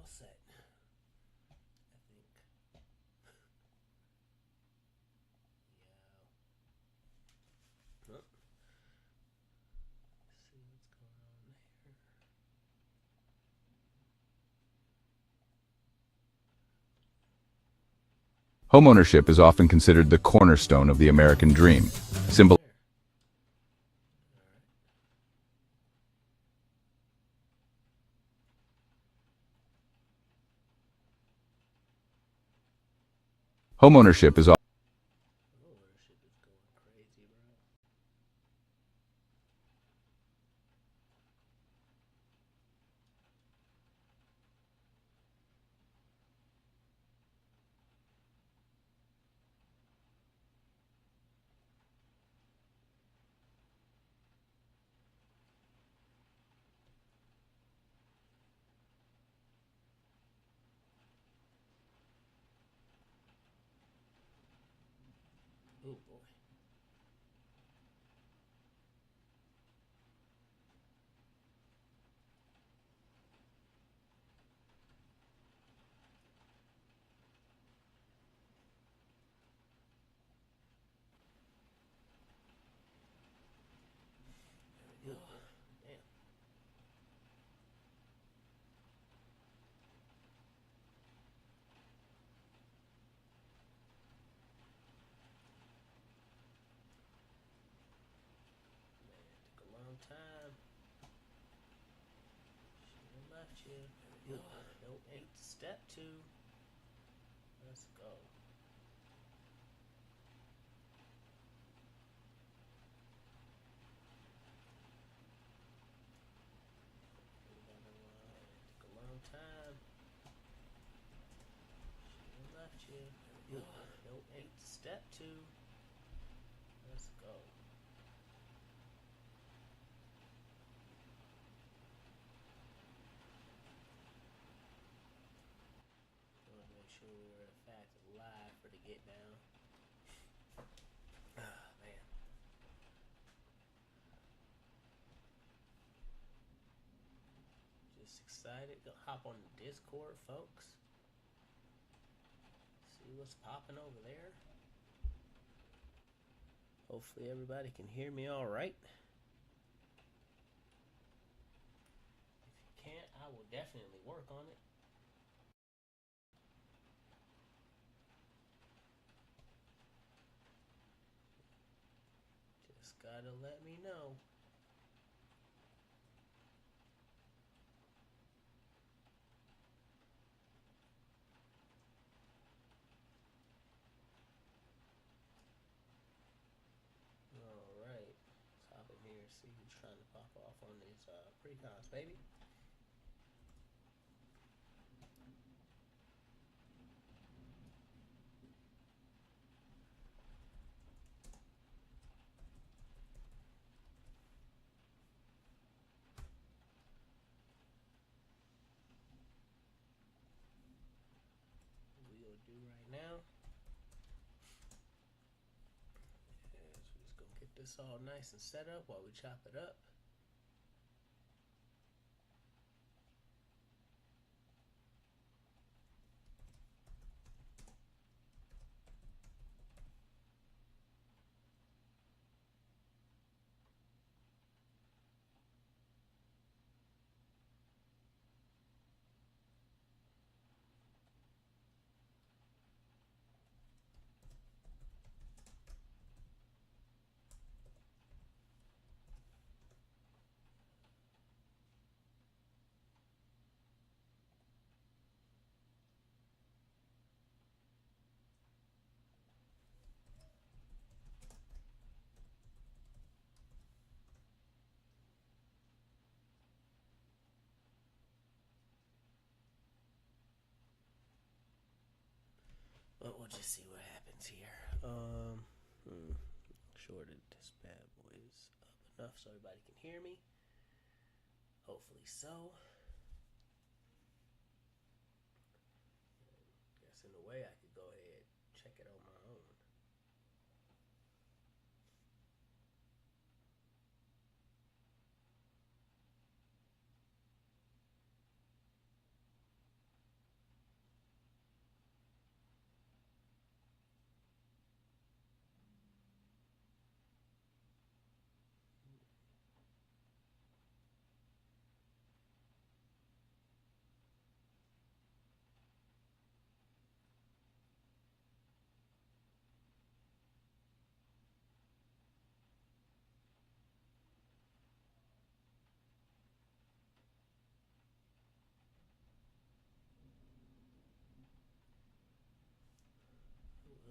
set, I think. Yeah. Oh, see what's going on there. Homeownership is often considered the cornerstone of the American dream. Symbol There. All right. Homeownership is Ownership is going crazy, bro. Oh boy. There we go. Damn. Man, it took a long time. Should have left you. There we go. Nope, ain't step two. Let's go. Another one. It took a long time. Should have left you. There we go. Nope, ain't step two. Let's go. I want to make sure we were in fact live for the get down. Ah, man. Just excited. Go hop on the Discord, folks. See what's popping over there. Hopefully everybody can hear me all right. If you can't, I will definitely work on it. Just gotta let me know. All right. Let's hop in here and see who's trying to pop off on these precons, baby. We'll do right now is we're just gonna get this all nice and set up while we chop it up. But we'll just see what happens here. Sure that this bad boy is up enough so everybody can hear me. Hopefully so. Guess in a way I could go ahead and check it on my own.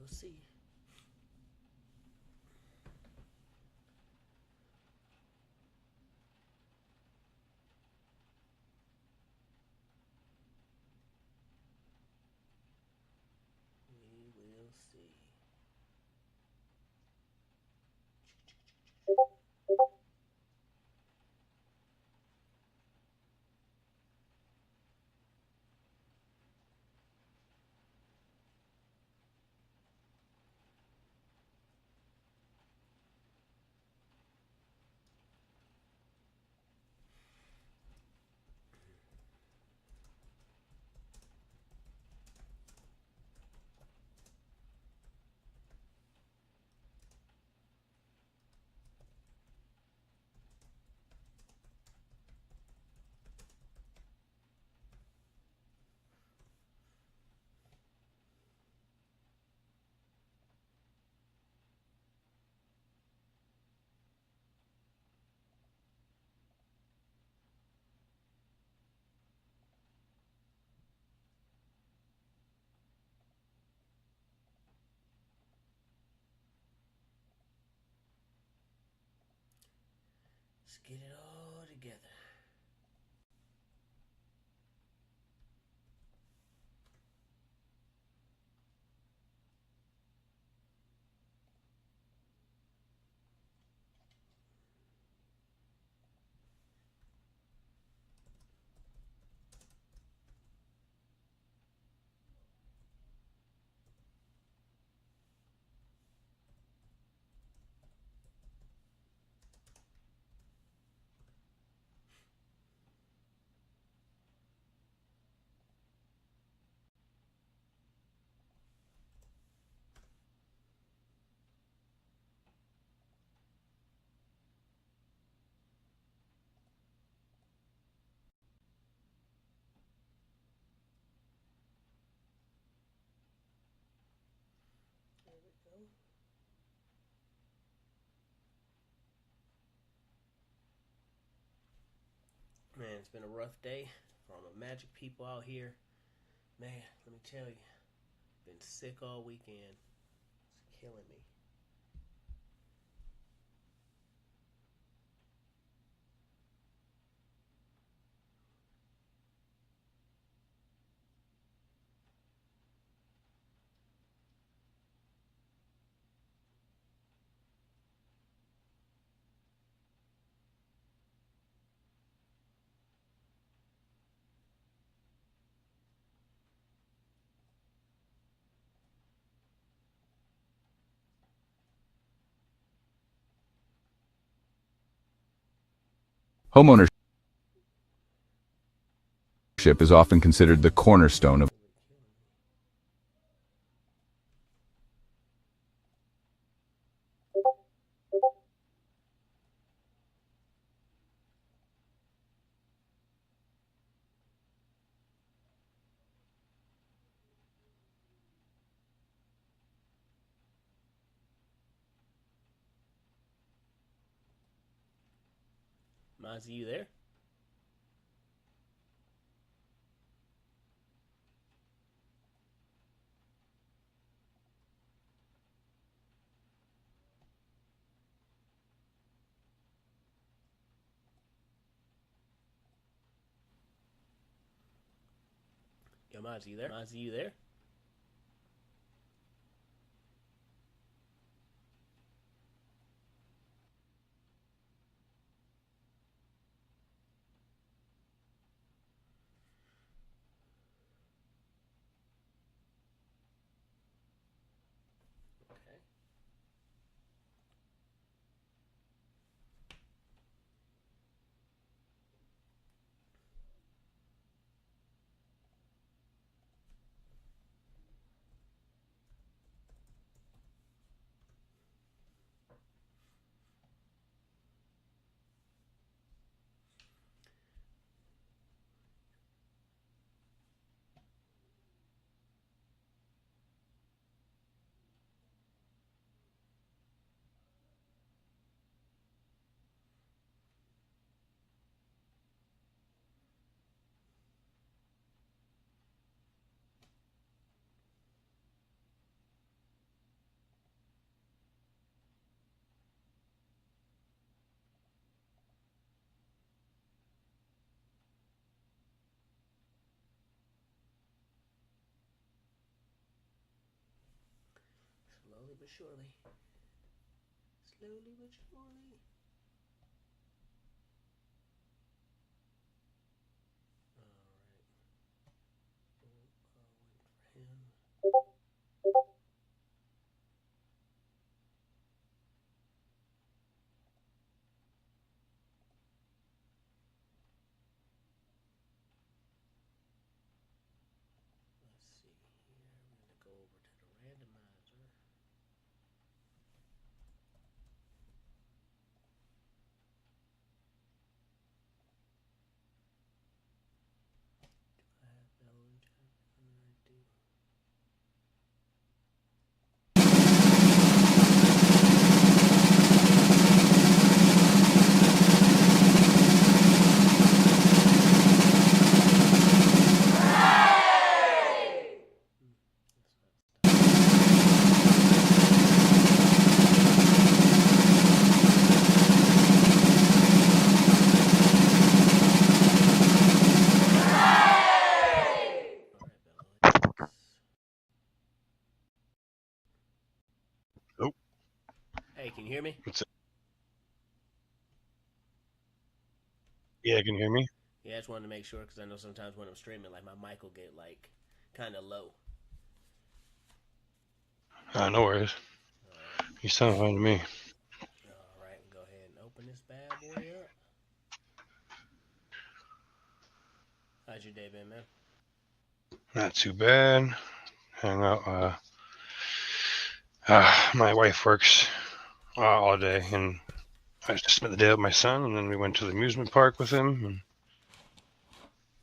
will see. We will see. Let's get it all together. There we go. Man, it's been a rough day for all the magic people out here. Man, let me tell you, been sick all weekend. It's killing me. Homeownership is often considered the cornerstone of Mozzie, you there? Yo, Mozzie, you there? Mozzie, you there? Okay. but surely. Slowly but surely. Oh. Hey, can you hear me? Yeah, can you hear me? Yeah, I just wanted to make sure because I know sometimes when I'm streaming, like my mic will get like kind of low. No worries. You sound fine to me. All right, go ahead and open this bad boy up. How's your day been, man? Not too bad. Hang out. My wife works all day, and I just spent the day with my son, and then we went to the amusement park with him. And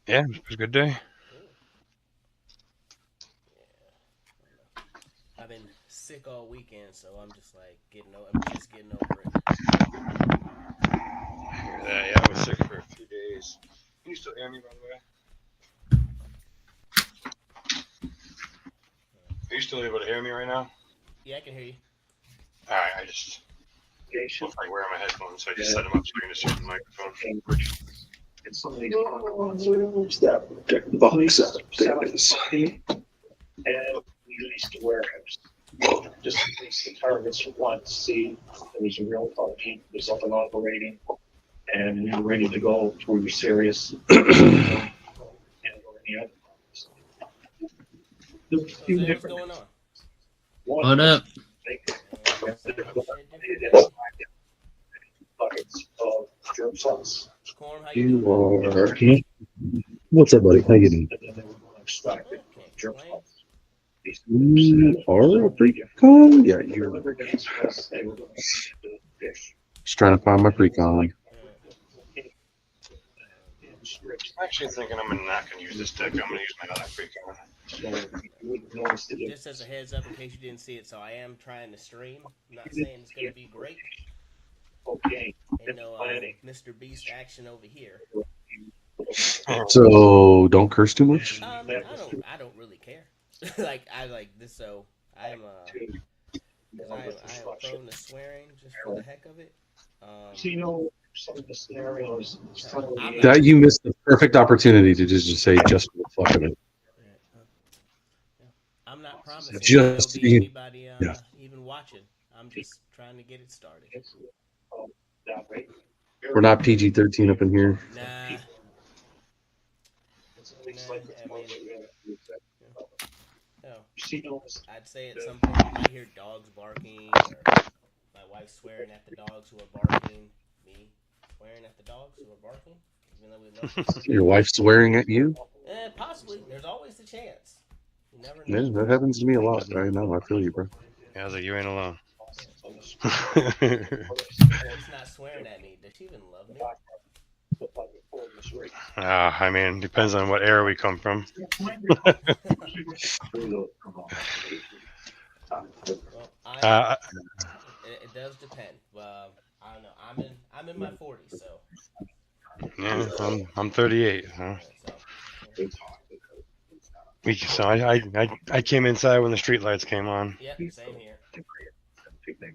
yeah, it was a good day. Cool. Yeah. I've been sick all weekend, so I'm just like I'm just getting over it. Yeah, I was sick for a few days. Can you still hear me, by the way? Are you still able to hear me right now? Yeah, I can hear you. All right, I just like wearing my headphones, so I just set them up so you can just use the microphone. And some of these that protect the box and we leased the warehouse. Just in case the targets want to see there was a real party, was up and operating, and we were ready to go before we were serious. And any other parties. There was a few Jose, what's different. going on? What up? Buckets of germ cells. Corn, how you doing? You are. What's up, buddy? How you doing? And then they were going to extract it. Can't Germ complain. cells. You are a Precon? Yeah, you're. Just trying to find my Precon. I'm actually thinking I'm not going to use this deck. I'm going to use my other Precon. Just as a heads up, in case you didn't see it, so I am trying to stream. I'm not saying it's going to be great. Okay. Ain't no Mr. Beast action over here. So don't curse too much. I don't really care. I like this, so I am prone to swearing just for the heck of it. Some of the scenarios. That you missed the perfect opportunity to just say just for the fuck of it. I'm not promising Just there'll be anybody even watching. I'm just trying to get it started. We're not PG-13 up in here. Nah. I'd say at some point you might hear dogs barking, or my wife swearing at the dogs who are barking, me swearing at the dogs who are barking, even though we love them. Your wife swearing at you? Possibly. There's always the chance. You never know. Yeah, that happens to me a lot. I know. I feel you, bro. Yeah, I was like, you ain't alone. She's not swearing at me. Does she even love me? I mean, depends on what era we come from. Well, it does depend. I don't know. I'm in my 40s, so. Yeah, I'm 38. Huh? So I came inside when the street lights came on. Yeah, same here.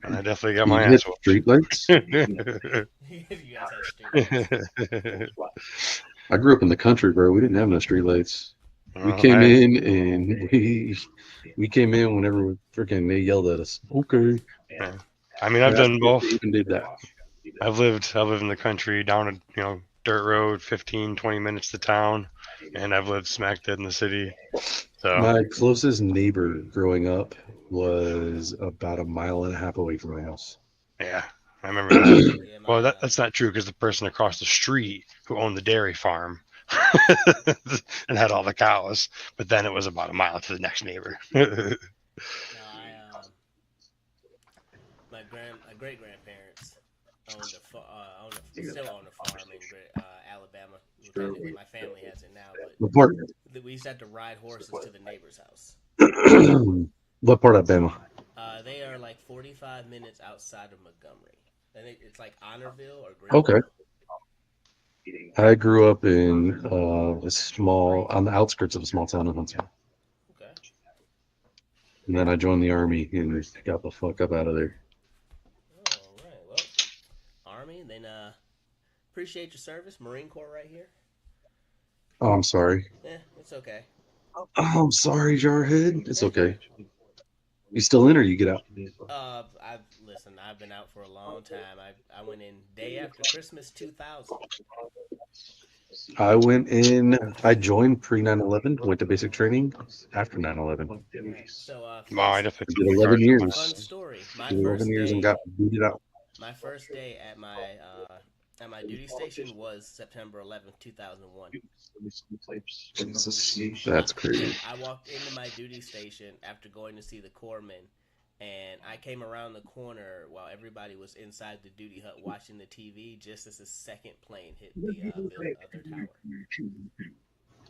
And I definitely got my ass whooped. Street lights? You guys have street lights. I grew up in the country, bro. We didn't have no street lights. We came in and we came in whenever freaking they yelled at us. Okay. Yeah. I mean, I've After done both. they even did that. I lived in the country down a dirt road, 15, 20 minutes to town, and I've lived smack dead in the city. So My closest neighbor growing up was about a mile and a half away from my house. yeah, I remember that. Yeah, Well, that's not true because the person across the street who owned the dairy farm and had all the cows, but then it was about a mile to the next neighbor. no, my great grandparents still own a farm in Alabama. Technically, my family has it now, What part? but we used to have to ride horses to the neighbor's house. What part of Bama? They are like 45 minutes outside of Montgomery. And it's like Honorville or Greenville. Okay. I grew up in on the outskirts of a small town in Huntsville. Okay. And then I joined the Army and got the fuck up out of there. All right. Well, Army, then appreciate your service. Marine Corps right here. Oh, I'm sorry. Yeah, it's okay. Oh, I'm sorry, Jarhead. It's okay. You still in or you get out? I've been out for a long time. I went in day after Christmas 2000. I went in. I joined pre 9/11. Went to basic training after 9/11. So Wow, I definitely Did 11 years. fun story. Did 11 years and got booted out. My first day at my duty station was September 11th, 2001. Jesus, that's crazy. I walked into my duty station after going to see the corpsman, and I came around the corner while everybody was inside the duty hut watching the TV just as the second plane hit the other tower.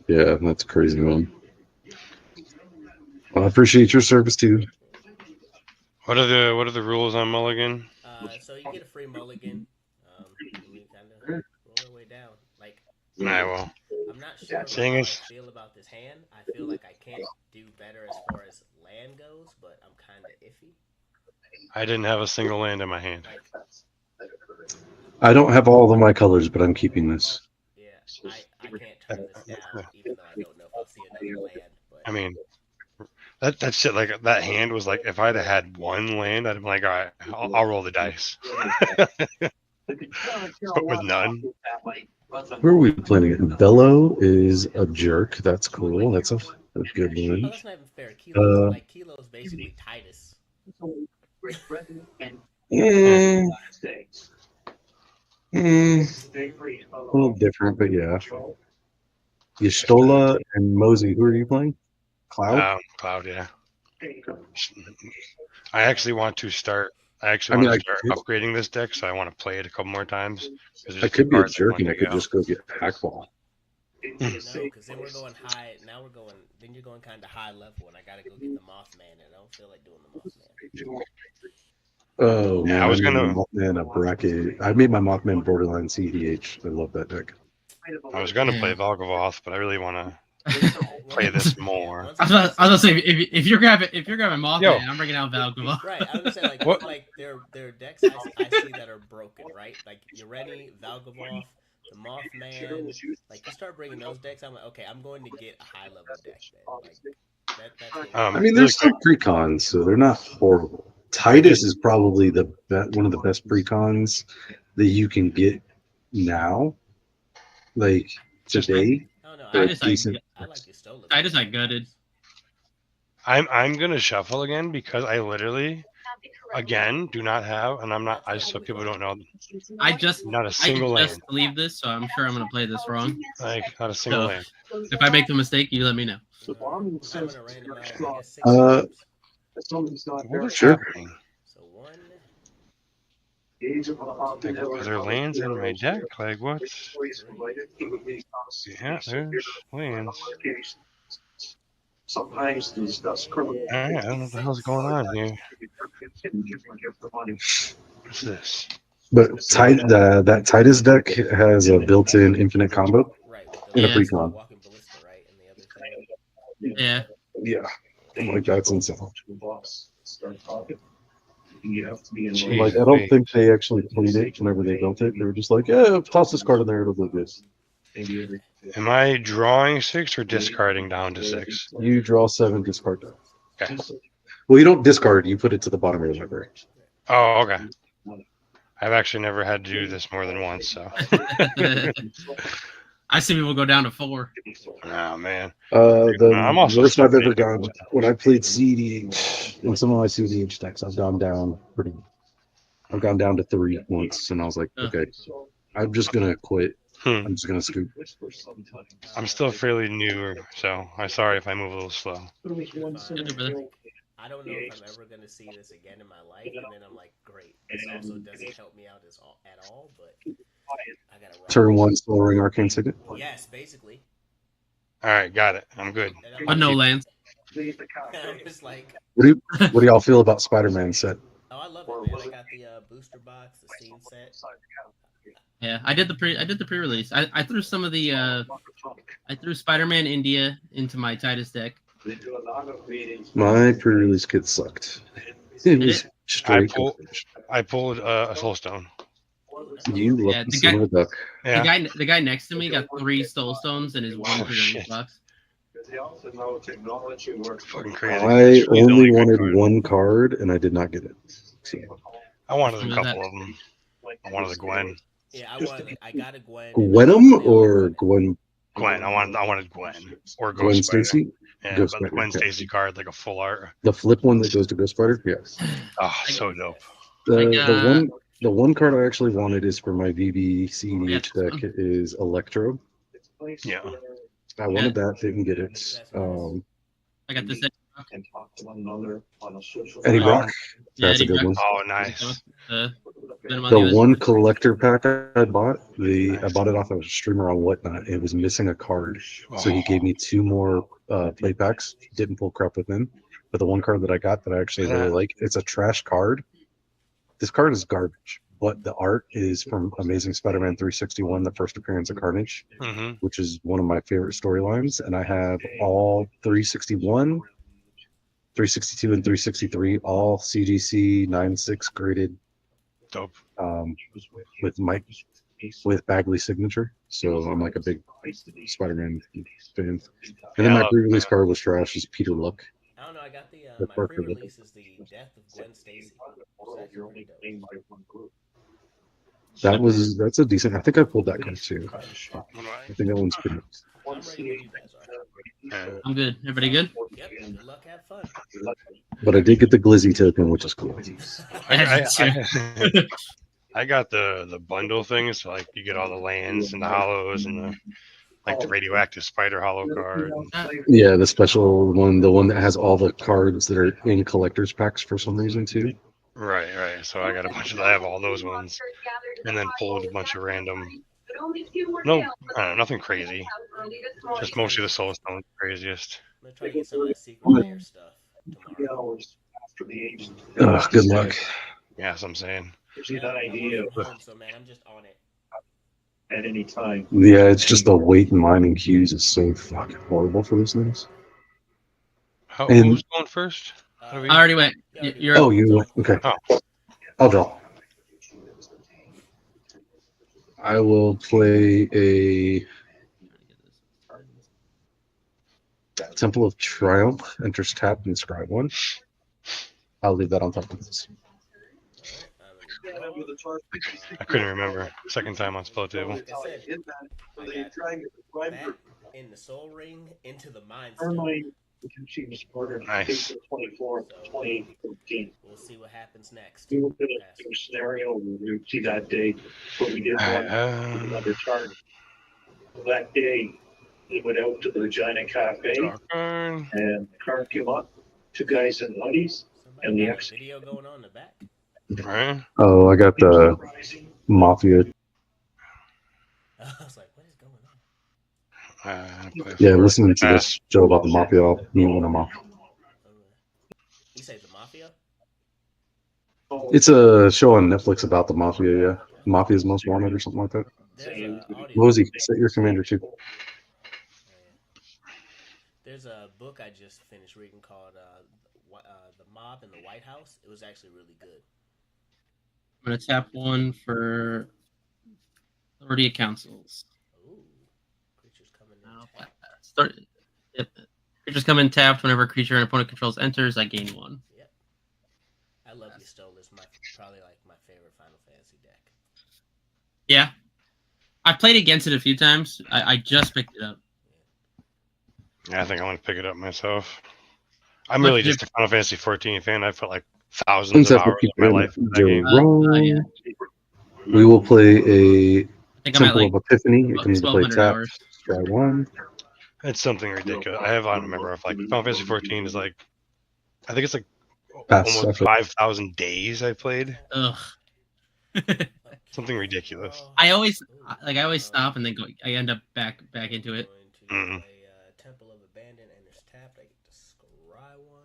Yeah, that's crazy, man. Well, I appreciate your service too. What are the rules on Mulligan? So you get a free mulligan. You kind of roll your way down. Like, Well, I'm not sure how I feel about this hand. I feel like I can't do better as far as land goes, but I'm kind of iffy. I didn't have a single land in my hand. I don't have all of my colors, but I'm keeping this. Yeah, I can't turn this down, even though I don't know if I'll see another land. But I mean, that shit, like that hand was like, if I'd have had one land, I'd have been like, all right, I'll roll the dice. But with none. Where are we playing it? Bello is a jerk. That's cool. That's a good one. Oh, that's not even fair. Kilo is basically Titus. Yeah. A little different, but yeah. Yestola and Mosey. Who are you playing? Cloud? Cloud, yeah. I actually want to start. I want to start upgrading this deck, so I want to play it a couple more times. I could be a jerk and I could just go get Packball. No, because then we're going high. Now then you're going kind of high level, and I got to go get the Mothman, and I don't feel like doing the Mothman. Oh, man. I was going to. Mothman a bracket. I made my Mothman borderline CDH. I love that deck. I was going to play Valgavoth, but I really want to play this more. I was gonna say if you're grabbing Mothman, I'm bringing out Valgavoth. Right, I was gonna say like there are decks I see that are broken, right? Like Yureni, Valgavoth, the Mothman. Like you start bringing those decks, I'm like, okay, I'm going to get a high level deck then. Like I mean, they're still precons, so they're not horrible. Titus is probably one of the best precons that you can get now, like today. Oh no, I just like gutted. I'm gonna shuffle again because I literally, again, do not have, and I'm not. So people don't know. Not a single land. I just believe this, so I'm sure I'm gonna play this wrong. Like not a single land. If I make the mistake, you let me know. Sure. So one. Are there lands in my deck? Like what? Yeah, there's lands. Sometimes these stuff's criminal. I don't know what the hell's going on here. What's this? But that Titus deck has a built-in infinite combo in a precon. Yeah. Yeah. Like that's insane. Jeez, I don't think they actually played it whenever they built it. They were just like, yeah, toss this card in there, it'll look good. Am I drawing 6 or discarding down to 6? You draw 7, discard that. Okay. Well, you don't discard. You put it to the bottom of your library. Oh, okay. I've actually never had to do this more than once, so. I see people go down to 4. Oh, man. The I'm also worst I've ever stupid. gone when I played CDH in some of my CDH decks. I've gone down to 3 once, and I was like, okay, I'm just gonna quit. Hmm. I'm just gonna scoop. I'm still fairly new, so I'm sorry if I move a little slow. I don't know if I'm ever going to see this again in my life, and then I'm like, great. This also doesn't help me out at all, but I gotta rock. Turn 1, Soul Ring, Arcane Signet. Yes, basically. All right, got it. I'm good. But no lands. I'm just like, What do y'all feel about Spider-Man set? oh, I love it, man. I got the booster box, the scene set. Yeah, I did the pre-release. I threw some of the I threw Spider-Man India into my Titus deck. My pre-release kit sucked. It was straight. I pulled a Soulstone. You lucky son of a duck. Yeah. The guy next to me got 3 Soulstones in his one pre-release box. Fucking crazy. I only wanted one card, and I did not get it. So. I wanted a couple of them. I wanted a Gwen. Yeah, I got a Gwen. Gwenum or Gwen? Gwen. I wanted Gwen or Gwen Ghost Spider. Stacy. Yeah, Ghost but Spider, the Gwen Stacy card, like a full art. The flip one that goes to Ghost Spider. Yes. Oh, so dope. The one card I actually wanted is for my VBCEDH deck is Electro. Yeah. I wanted that, didn't get it. I got this. Eddie Brock. That's a good one. Oh, nice. The one collector pack I bought, I bought it off of a streamer on Whatnot. It was missing a card, so he gave me 2 more play packs. Didn't pull crap with him, but the one card that I got that I actually really like, it's a trash card. This card is garbage, but the art is from Amazing Spider-Man 361, the first appearance of Carnage, which is one of my favorite storylines. And I have all 361, 362, and 363, all CGC 9.6 graded. Dope. With Bagley's signature. So I'm like a big Spider-Man fan. And then my pre-release card was trash. Is Peter Luck. I don't know. I got my pre-release is the Death of Gwen Stacy. That's a decent. I think I pulled that card too. I think that one's pretty. I'm ready when you guys are. I'm good. Everybody good? Yep. Good luck. Have fun. But I did get the Glizzy token, which is cool. I got the bundle things, so like you get all the lands and the hollows and the radioactive spider hollow card. Yeah, the special one, the one that has all the cards that are in collector's packs for some reason too. Right. So I got a bunch of I have all those ones, and then pulled a bunch of random. No, nothing crazy. Just mostly the Soulstone craziest. I'm gonna try to get some of that secret layer stuff tomorrow. Good luck. Yeah, that's what I'm saying. So man, I'm just on it. At any time. Yeah, it's just the wait in line and queues is so fucking horrible for those things. Who's going first? I already went. You're up. You went. Okay. Oh. I'll draw. I will play a Temple of Triumph. Enters tap and scribe 1. I'll leave that on top of this. I couldn't remember. Second time on Spell Table. Like I said, that in the Soul Ring into the Mind Stone. Nice. 24, 2013. We'll see what happens next. We were in a scenario where we see that day, but we did another target. That day, we went out to the Regina Cafe, and the car came up, 2 guys in hoodies, and the video going on in the back. Right. Oh, I got the Mafia. I was like, what is going on? Yeah, listening to this show about the Mafia, I'll meet one of them. You say the Mafia? It's a show on Netflix about the Mafia, yeah. Mafia's Most Wanted or something like that. What was he? Set Your Commander too. There's a book I just finished reading called The Mob in the White House. It was actually really good. I'm going to tap 1 for Authority of Councils. Ooh. Yep. Creatures come in tapped whenever a creature an opponent controls enters. I gain 1. Yep. I love you stole this. Probably like my favorite Final Fantasy deck. Yeah. I've played against it a few times. I just picked it up. Yeah, I think I want to pick it up myself. I'm really just a Final Fantasy 14 fan. I've put like thousands of hours of my life in that game. Yeah. We will play a I think I'm at Temple like of Epiphany. It comes to play 1,200 tap. hours. Try 1. It's something ridiculous. I don't remember if like Final Fantasy 14 is like, I think it's like Pass. almost 5,000 days I played. Ugh. Something ridiculous. I always stop and then go. I end up back into it. Going to play Temple of Abandon and it's tapped. I get to scry 1.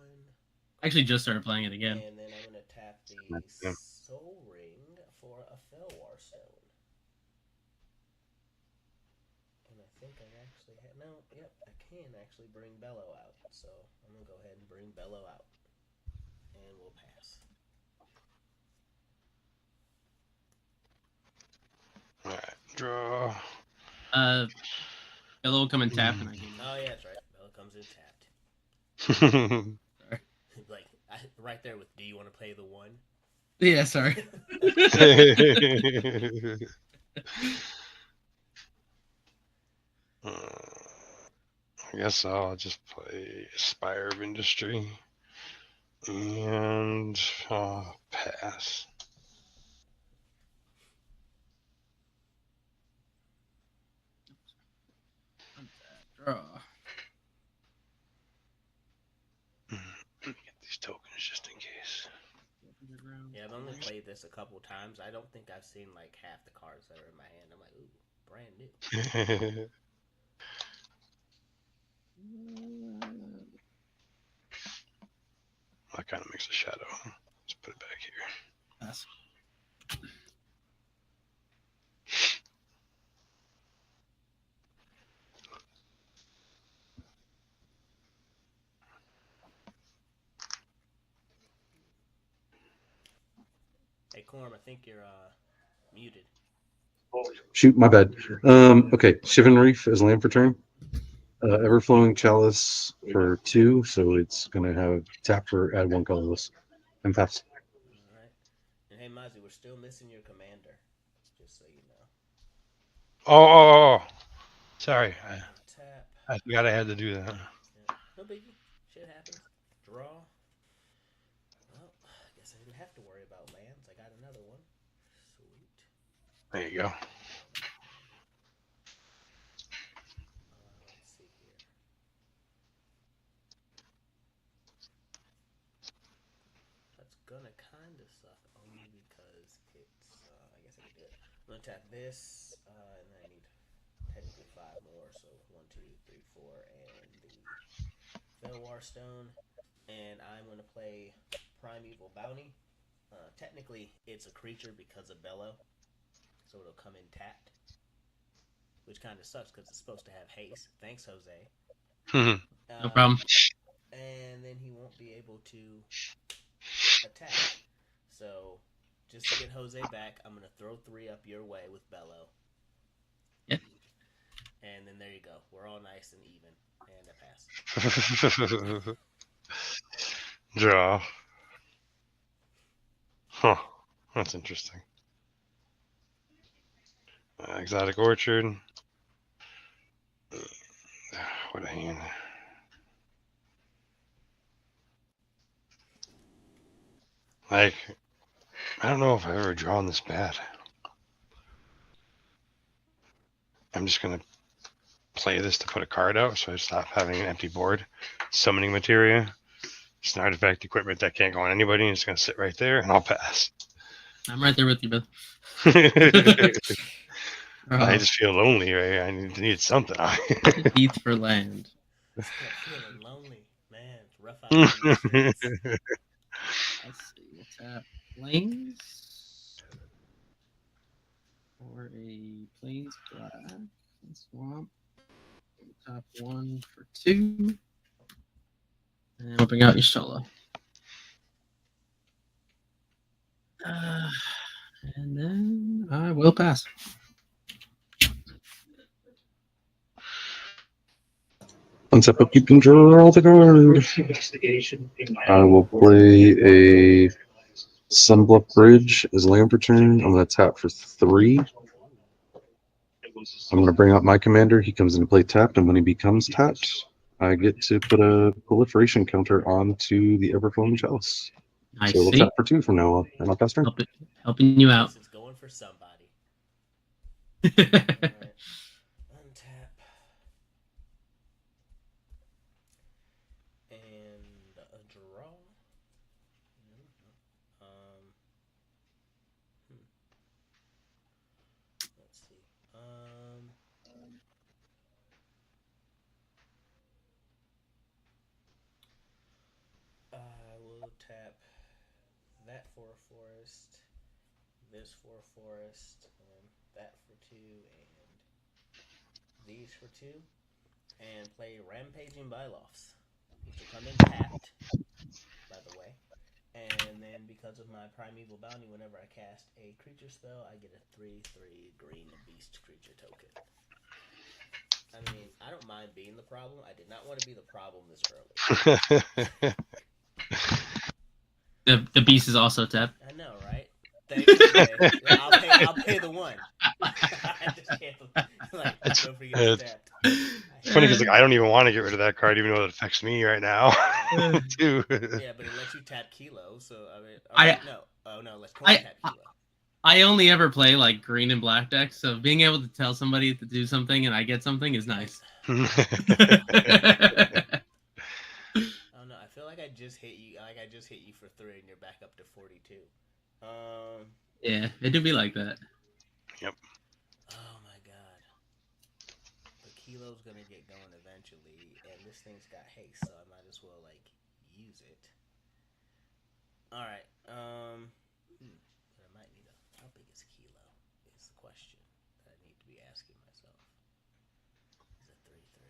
I actually just started playing it again. And then I'm going to tap the Soul Ring for a Felwar Stone. And I think I actually I can actually bring Bellow out. So I'm going to go ahead and bring Bellow out. And we'll pass. Alright, draw. Bellow will come and tap, and I gain. Oh yeah, that's right. Bellow comes in tapped. Like right there with, do you want to play the 1? Yeah, sorry. I guess I'll just play Spire of Industry and pass. Draw. Get these tokens just in case. Yeah, I've only played this a couple times. I don't think I've seen like half the cards that are in my hand. I'm like, ooh, brand new. That kind of makes a shadow. Let's put it back here. Pass. Hey, Corm, I think you're muted. Shoot, my bad. Okay, Shivan Reef is land for turn. Everflowing Chalice for 2, so it's gonna have tap for add 1 colorless and pass. All right. And hey, Mozzie, we're still missing your commander, just so you know. Oh. Sorry. Tap. I forgot I had to do that. Yeah. No biggie. Shit happens. Draw. Well, I guess I didn't have to worry about lands. I got another one. Sweet. There you go. Let's see here. That's gonna kind of suck only because it's. I guess I can do it. I'm gonna tap this, and then I need technically 5 more. So 1, 2, 3, 4, and the Felwar Stone. And I'm gonna play Primeval Bounty. Technically, it's a creature because of Bellow, so it'll come in tapped, which kind of sucks because it's supposed to have haste. Thanks, Jose. No problem. And then he won't be able to attack. So, just to get Jose back, I'm gonna throw 3 up your way with Bellow. Yeah. And then there you go. We're all nice and even. And I pass. Draw. Huh. That's interesting. Exotic Orchard. What a hand. Like, I don't know if I've ever drawn this bad. I'm just going to play this to put a card out so I stop having an empty board. Summoning Materia. It's an artifact equipment that can't go on anybody, and it's going to sit right there, and I'll pass. I'm right there with you, Bill. I just feel lonely, right? I need something. Eat for land. Feeling lonely. Man, it's rough out there. Let's see. We'll tap plains. Or a plains black. Swamp. Top 1 for 2. And whipping out your solo. And then I will pass. Once up, you can draw the card. I will play a Sunbluff Bridge as land for turn. I'm going to tap for 3. I'm going to bring out my commander. He comes into play tapped, and when he becomes tapped, I get to put a proliferation counter onto the Everflowing Chalice. I So we'll see. tap for 2 from now on, and I'll pass turn. Helping you out. This is going for somebody. Alright. Untap. And a draw. Let's see. I will tap that for a forest, this for a forest, and that for 2, and these for 2, and play Rampaging Bylofs, which will come in tapped, by the way. And then because of my Primeval Bounty, whenever I cast a creature spell, I get a 3/3 green beast creature token. I mean, I don't mind being the problem. I did not want to be the problem this early. The beast is also tapped. I know, right? Thanks. Okay. I'll pay the 1. I just can't. Like, don't forget to tap. It's funny because like, I don't even want to get rid of that card, even though it affects me right now. Too. Yeah, but it lets you tap Kilo. So I mean, no. Oh no, let's tap Kilo. I only ever play like green and black decks, so being able to tell somebody to do something and I get something is nice. Oh no, I feel like I just hit you. Like I just hit you for 3, and you're back up to 42. Yeah, it do be like that. Yep. Oh my god. The Kilo's gonna get going eventually, and this thing's got haste, so I might as well like use it. All right. But I might need a. How big is Kilo? Is the question that I need to be asking myself. Is it 3/3?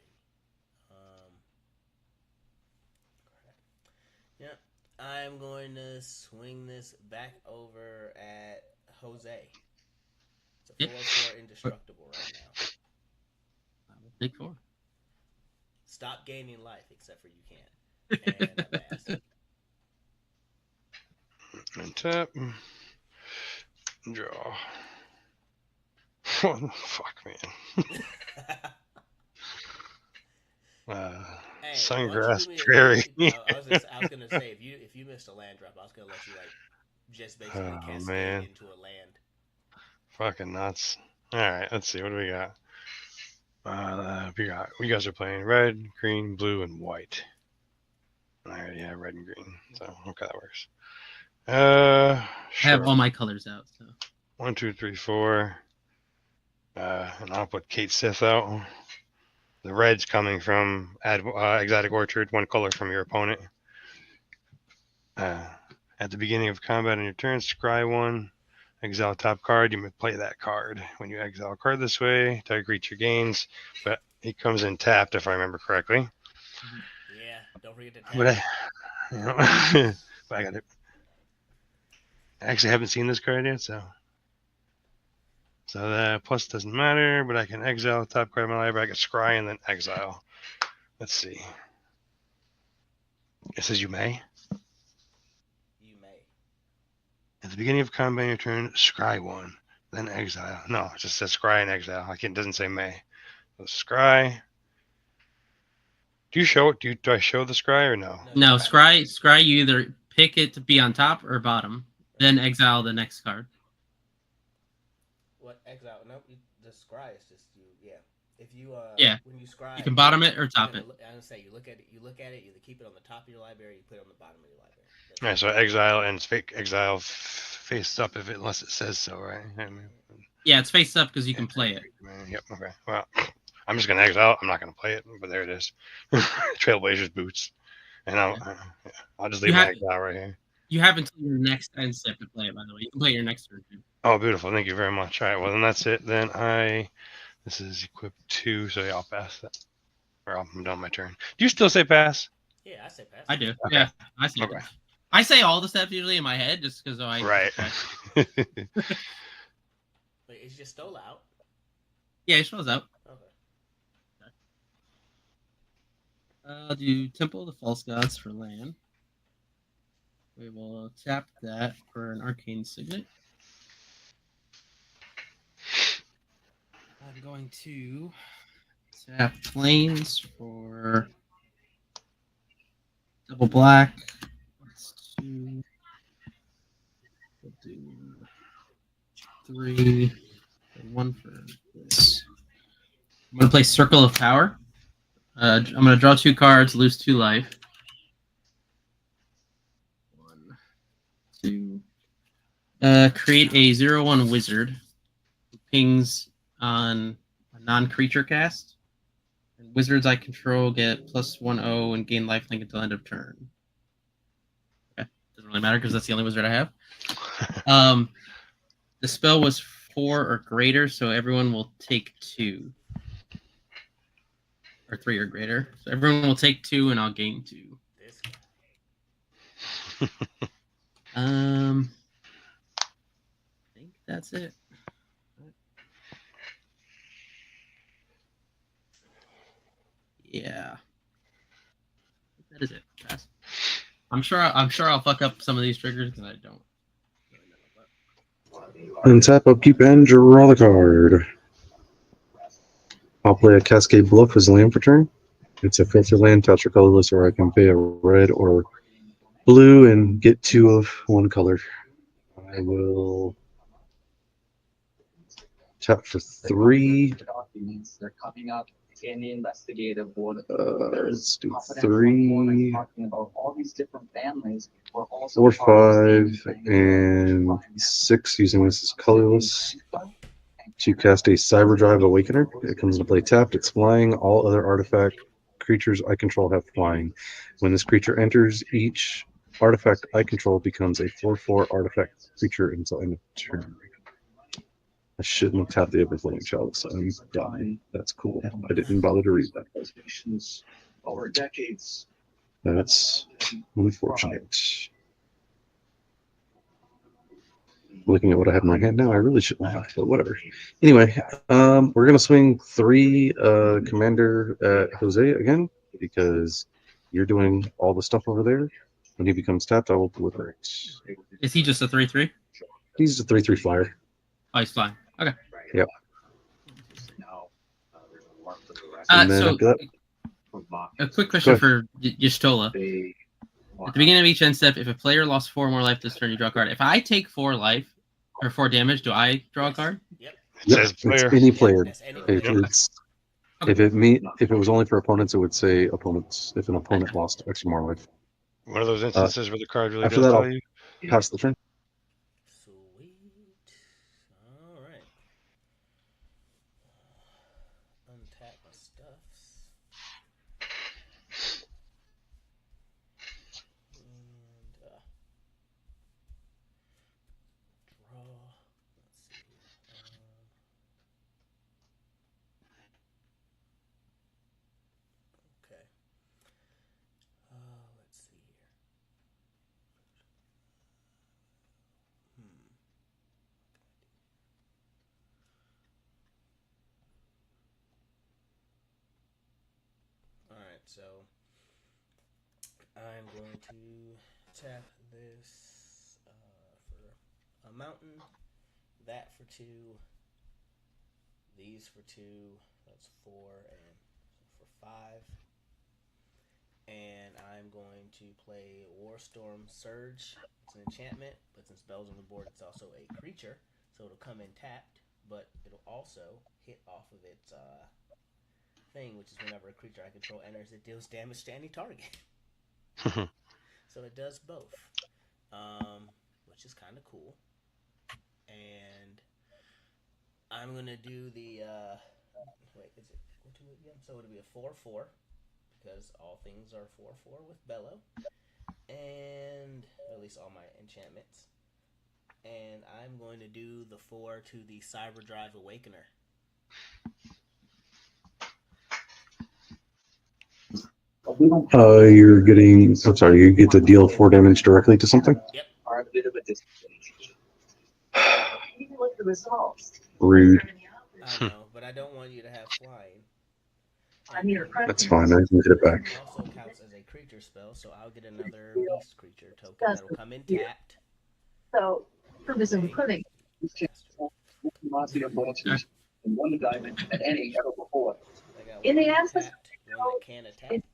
Crap. Yep. I'm going to swing this back over at Jose. It's a 4/4 indestructible right now. I will take 4. Stop gaining life, except for you can't. And I pass. And tap. Draw. What the fuck, man? Hey, Sungrass Prairie. I was gonna say if you missed a land drop, I was gonna let you like just basically cascade into a land. Fucking nuts. All right, let's see. What do we got? You guys are playing red, green, blue, and white. I already have red and green, so okay, that works. Sure. I have all my colors out. So 1, 2, 3, 4. And I'll put Kate Sith out. The red's coming from Exotic Orchard, 1 color from your opponent. At the beginning of combat on your turn, scry 1. Exile top card. You may play that card. When you exile a card this way, target creature gains, but he comes in tapped if I remember correctly. Yeah, don't forget to tap. But I got it. I actually haven't seen this card yet, so the plus doesn't matter. But I can exile top card of my library. I can scry and then exile. Let's see. It says you may. At the beginning of combat on your turn, scry 1, then exile. No, it just says scry and exile. It doesn't say may. So scry. Do you show it? Do I show the scry or no? No, scry. You either pick it to be on top or bottom, then exile the next card. What exile? Nope. The scry is just you. Yeah. If you when you scry, you can bottom it or top it. I was gonna say you look at it. You either keep it on the top of your library, or you put it on the bottom of your library. All right, so exile and exile face up unless it says so, right? Yeah, it's face up because you can play it. Yep. Okay. Well, I'm just gonna exile. I'm not gonna play it, but there it is. Trailblazers boots, and I'll just leave my exile right here. You have until your next end step to play it. By the way, you can play your next turn too. Oh, beautiful! Thank you very much. All right. Well, then that's it. Then this is equipped 2, so yeah, I'll pass that. Or I'm done my turn. Do you still say pass? Yeah, I say pass. I do. Okay. Yeah, I say. Okay. I say all the steps usually in my head just because I. Right. Wait, is your stole out? Yeah, it shows out. Okay. I'll do Temple of the False Gods for land. We will tap that for an Arcane Signet. I'm going to tap Plains for double black. That's 2. We'll do 3. And 1 for this. I'm going to play Circle of Power. I'm going to draw 2 cards, lose 2 life. 1, 2. Create a 0/1 wizard. Pings on a non-creature cast. And wizards I control get +1/0 and gain lifelink until end of turn. Okay, doesn't really matter because that's the only wizard I have. The spell was 4 or greater, so everyone will take 2. Or 3 or greater. So everyone will take 2 and I'll gain 2. I think that's it. Yeah. That is it. Pass. I'm sure I'll fuck up some of these triggers because I don't really know. And tap upkeep and draw the card. I'll play a Cascade Bluff as land for turn. It's a filter land, touch or colorless, or I can pay a red or blue and get 2 of one color. I will tap for 3. Let's do 3, 4, 5, and 6 using this as colorless. To cast a Cyberdrive Awakener. It comes into play tapped. It's flying. All other artifact creatures I control have flying. When this creature enters, each artifact I control becomes a 4/4 artifact creature until end of turn. I shouldn't have tapped the Overflowing Chalice. I'm done. That's cool. I didn't bother to read that. That's unfortunate. Looking at what I have in my hand now, I really shouldn't have, but whatever. Anyway, we're gonna swing 3 Commander at Jose again because you're doing all the stuff over there. When he becomes tapped, I will deliberate. Is he just a 3/3? He's a 3/3 flyer. Oh, he's flying. Okay. Yep. So a quick question for Y'shtola. At the beginning of each end step, if a player lost 4 more life this turn, you draw a card. If I take 4 life or 4 damage, do I draw a card? Yep. It says player. It's any player. That's any player. If it was only for opponents, it would say opponents. If an opponent lost extra more life. One of those instances where the card really After does that, tell you. pass the turn. Sweet. All right. Untap my stuffs. And draw. Let's see. Okay. Let's see here. Alright, so I'm going to tap this for a mountain, that for 2, these for 2, that's 4, and for 5. And I'm going to play Warstorm Surge. It's an enchantment, but since Bell's on the board, it's also a creature, so it'll come in tapped, but it'll also hit off of its thing, which is whenever a creature I control enters, it deals damage to any target. So it does both, which is kind of cool. And I'm gonna do the wait, is it 4/2 again? So it'll be a 4/4 because all things are 4/4 with Bellow, and at least all my enchantments. And I'm going to do the 4 to the Cyberdrive Awakener. You're getting. I'm sorry. You get to deal 4 damage directly to something. Yep. Rude. I know, but I don't want you to have flying. That's fine. I can get it back. Also counts as a creature spell, so I'll get another beast creature token that'll come in tapped. So, purpose of Okay. recruiting. And one diamond at any ever before. I got In one the absence tapped, one that can attack. it's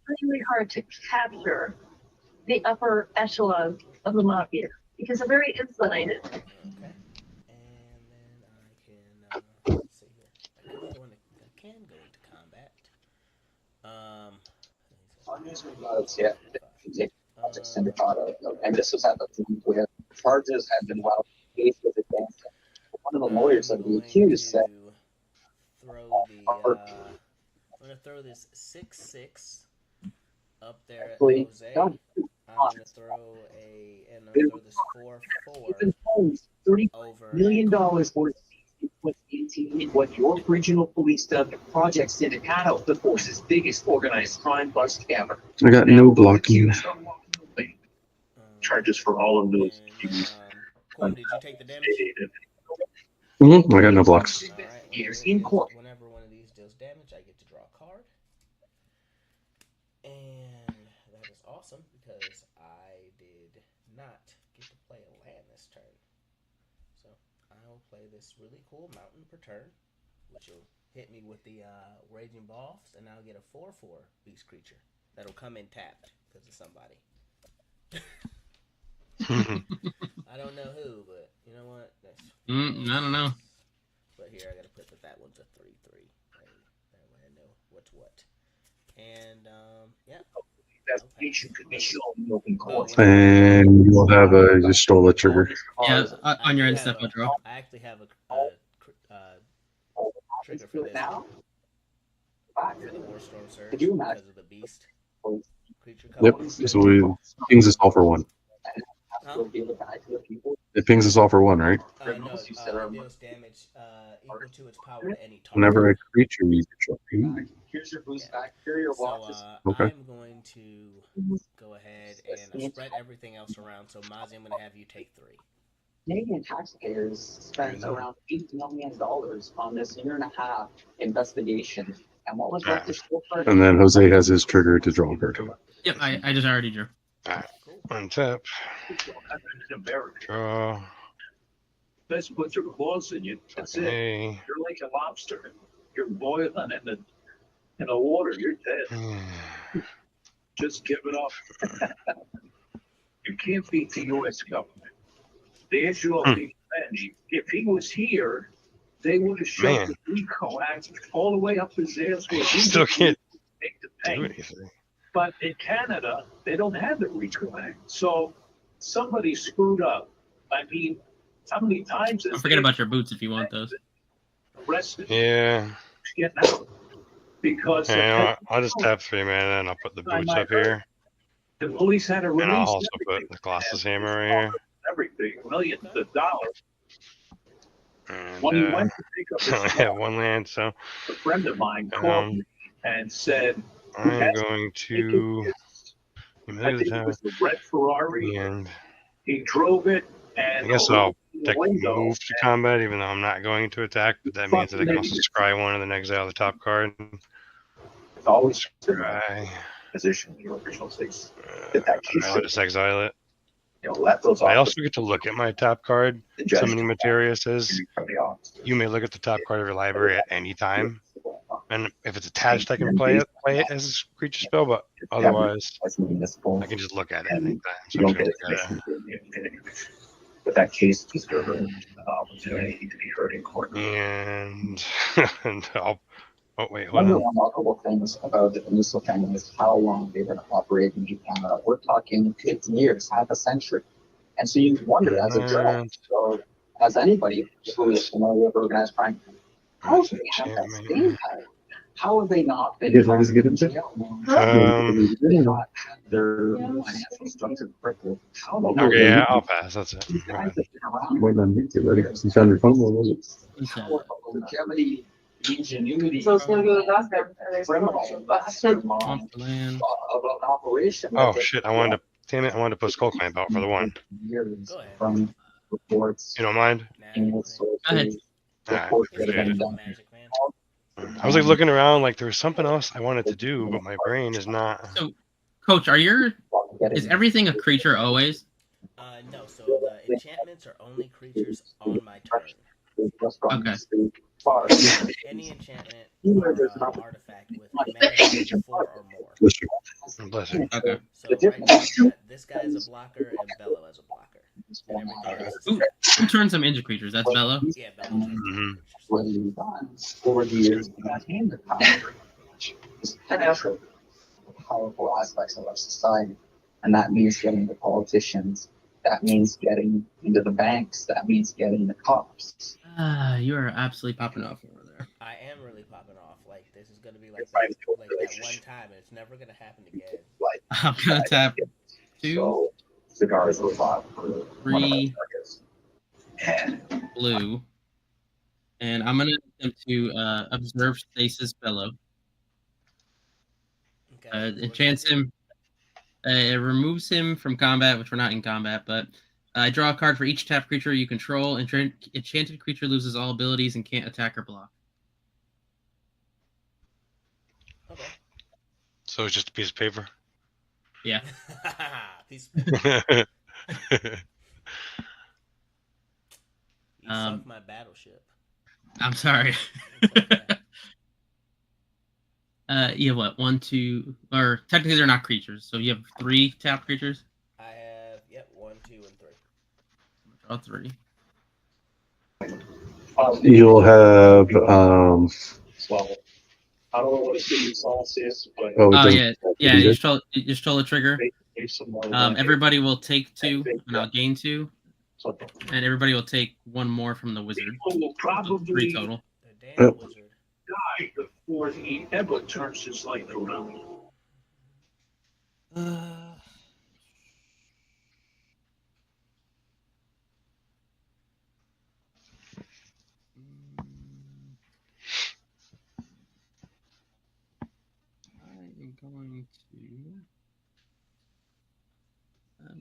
extremely hard to capture the upper echelon of the mafia because they're very insulated. Okay. And then I can let's see here. I can go into combat. And this was at the point where charges had been well faced with advanced. One of the lawyers of the accused said, I'm gonna throw this 6/6 up there at Jose. I'm gonna throw this 4/4 $30 over million worth of what your regional police projects did in Hano, the force's biggest organized crime bust ever. I got no blocking. Charges for all of those. Corn, did you take the damage? I got no blocks. Years in court. Whenever one of these deals damage, I get to draw a card. And that is awesome because I did not get to play a land this turn. So I will play this really cool mountain per turn, which will hit me with the Raging Balls, and I'll get a 4/4 beast creature that'll come in tapped because of somebody. I don't know who, but you know what? I don't know. But here I gotta put that one's a 3/3. Right? That way I know what's what. And yeah. Investigation could be shown in open court. And you'll have a just stole a trigger. Yeah, on your end step, I'll draw. I actually have a trigger for this now. for the Warstorm Surge Could you imagine? because of the beast creature Yep. coming. So it pings us all for one. Huh? It pings us all for one, right? No, it deals damage equal to its power to any target. Whenever a creature you control. Here's your boost back. Here are your So watches. Okay. I'm going to go ahead and spread everything else around. So Mozzie, I'm going to have you take 3. Canadian taxpayers spent around $8 million on this year-and-a-half investigation. And what was left to show for it? And then Jose has his trigger to draw a card. Yep, I just already drew. Alright. Untap. Draw. Let's put your claws in you. That's it. Hey. You're like a lobster. You're boiling in the water. You're dead. Just give it up. You can't beat the U.S. government. The issue of the revenge, if he was here, they would have shot the RICO Act all the way up his ass. Still can't take the do pain. anything. But in Canada, they don't have the RICO Act. So somebody screwed up. I mean, how many times Don't forget about your boots if you want those. arrested Yeah. getting out? Because Hey, you know what? I'll just tap 3 mana and I'll put the boots up here. the police had to And I'll release also put the Colossus Hammer right here. everything, millions of dollars. And When he went to pick up I only his have 1 land, so a friend of mine called me and said, I'm going to I look at think the it top. was the red Ferrari. And He drove it, and I guess I'll the window, move to combat, even though I'm not going to attack. But that means that I can also scry one and then exile the top card. it's always Scry. position in your original states. I'll just exile it. Let those I off also get to look at my top card. the judge Summoning Materia says from the office. you may look at the top card of your library at any time. And if it's attached, I can play it as a creature spell, but otherwise, As municipal, I can just look at it anytime. So you I'm don't just get gonna a look at commission. But that case was an opportunity to be heard in court. it. And, and I'll. Oh, wait, One hold of the on. remarkable things about the Peninsula family is how long they've been operating in Canada. We're talking 50 years, half a century. And so you wonder, as a journalist, or as anybody who is familiar with organized crime, how do they have that staying power? How have they not been? You guys get into their financial structure crippled. How do they Okay, yeah, I'll pass. That's it. These Go guys ahead. have been around. Wait, then you ready? You found your phone? What was it? Longevity, ingenuity. So it's gonna go to Glasgow. Criminal mastermind Off the land. of an operation. Oh, shit. I wanted to. Damn it. I wanted to put Skull Clamp out for the 1. Years Go ahead. from reports. You don't mind? Nah, And Go ahead. Alright, reports that appreciate have it. been done. Magic, man. I was like looking around, like there was something else I wanted to do, but my brain is not. So, Coach, is everything a creature always? No. So the enchantments are only creatures on my turn. Okay. Any enchantment or artifact with mana value 4 or more. Bless you. Okay. So right now, I've got this guy as a blocker and Bello as a blocker, and everything else is Who turns them into creatures? That's Bello. yeah, Bello turns Mhm. Powerful aspects of our society. And that means getting the politicians. That means getting into the banks. That means getting the cops. You are absolutely popping off over there. I am really popping off. Like this is gonna be like that one time, and it's never gonna happen again. I'm gonna tap 2, Cigars are bought for 3 blue, and I'm gonna attempt to observe stasis Bello. Okay. Enchants him. It removes him from combat, which we're not in combat, but I draw a card for each tapped creature you control. Enchanted creature loses all abilities and can't attack or block. Okay. So it's just a piece of paper. Yeah. Piece of paper. You sunk my battleship. I'm sorry. You have what? 1, 2, or technically they're not creatures. So you have 3 tapped creatures. I have 1, 2, and 3. Draw 3. You'll have Well, I don't know what a city sauce is, but Oh yeah. You just told the trigger. everybody Everybody will take 2, and I'll gain 2, and everybody will take 1 more from the wizard. will probably 3 total. The damn wizard. die before he ever turns his life around. I'm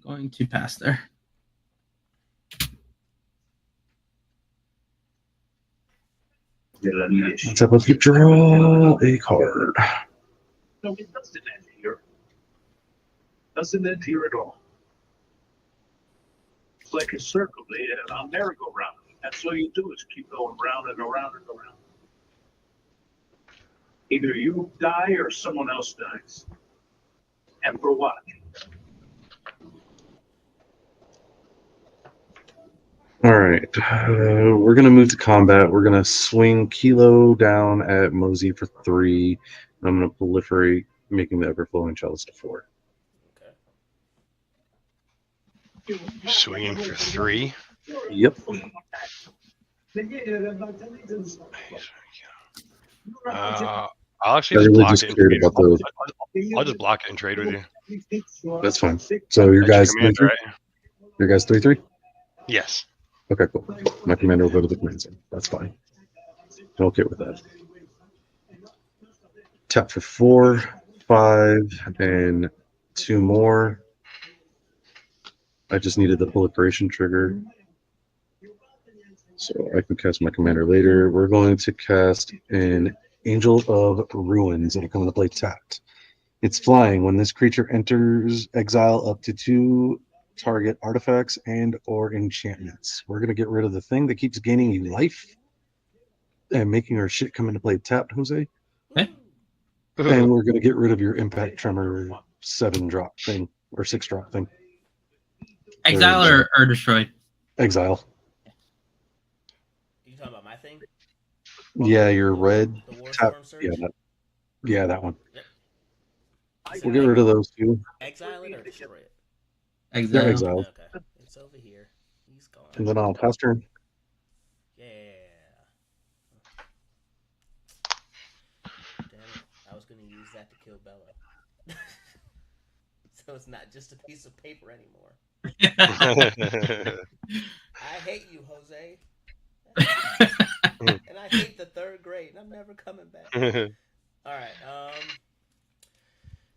going to pass there. Let's have a draw a card. No, it doesn't end here. Doesn't end here at all. It's like a circle, a merry-go-round. That's all you do is keep going round and around and around. Either you die or someone else dies. And for what? All right, we're gonna move to combat. We're gonna swing Kilo down at Mosey for 3. And I'm gonna proliferate, making the ever-flowing chalice to 4. Okay. Swinging for 3. Yep. I'll actually just block just it. And cared trade about with the. you. I'll just block it and trade with you. That's fine. So your That's guys, your commander, right? your guys 3/3. Yes. Okay, cool. My commander will go to the command zone. That's fine. I'm okay with that. Tap for 4, 5, and 2 more. I just needed the proliferation trigger, so I can cast my commander later. We're going to cast an Angel of Ruins. It'll come into play tapped. It's flying. When this creature enters exile up to 2 target artifacts and or enchantments. We're going to get rid of the thing that keeps gaining you life and making our shit come into play tapped, Jose. Okay. And we're going to get rid of your impact tremor 7 drop thing or 6 drop thing. Exile or destroy? Exile. You talking about my thing? Yeah, your red The tap. Warstorm Surge? Yeah, that one. Yep. We'll get rid of those 2. Exile it or destroy it? Exile. They're exiled. Okay. It's over here. He's gone. And then I'll pass turn. Yeah. Damn it. I was going to use that to kill Bello. So it's not just a piece of paper anymore. I hate you, Jose. And I hate the 3rd grade, and I'm never coming back. All right.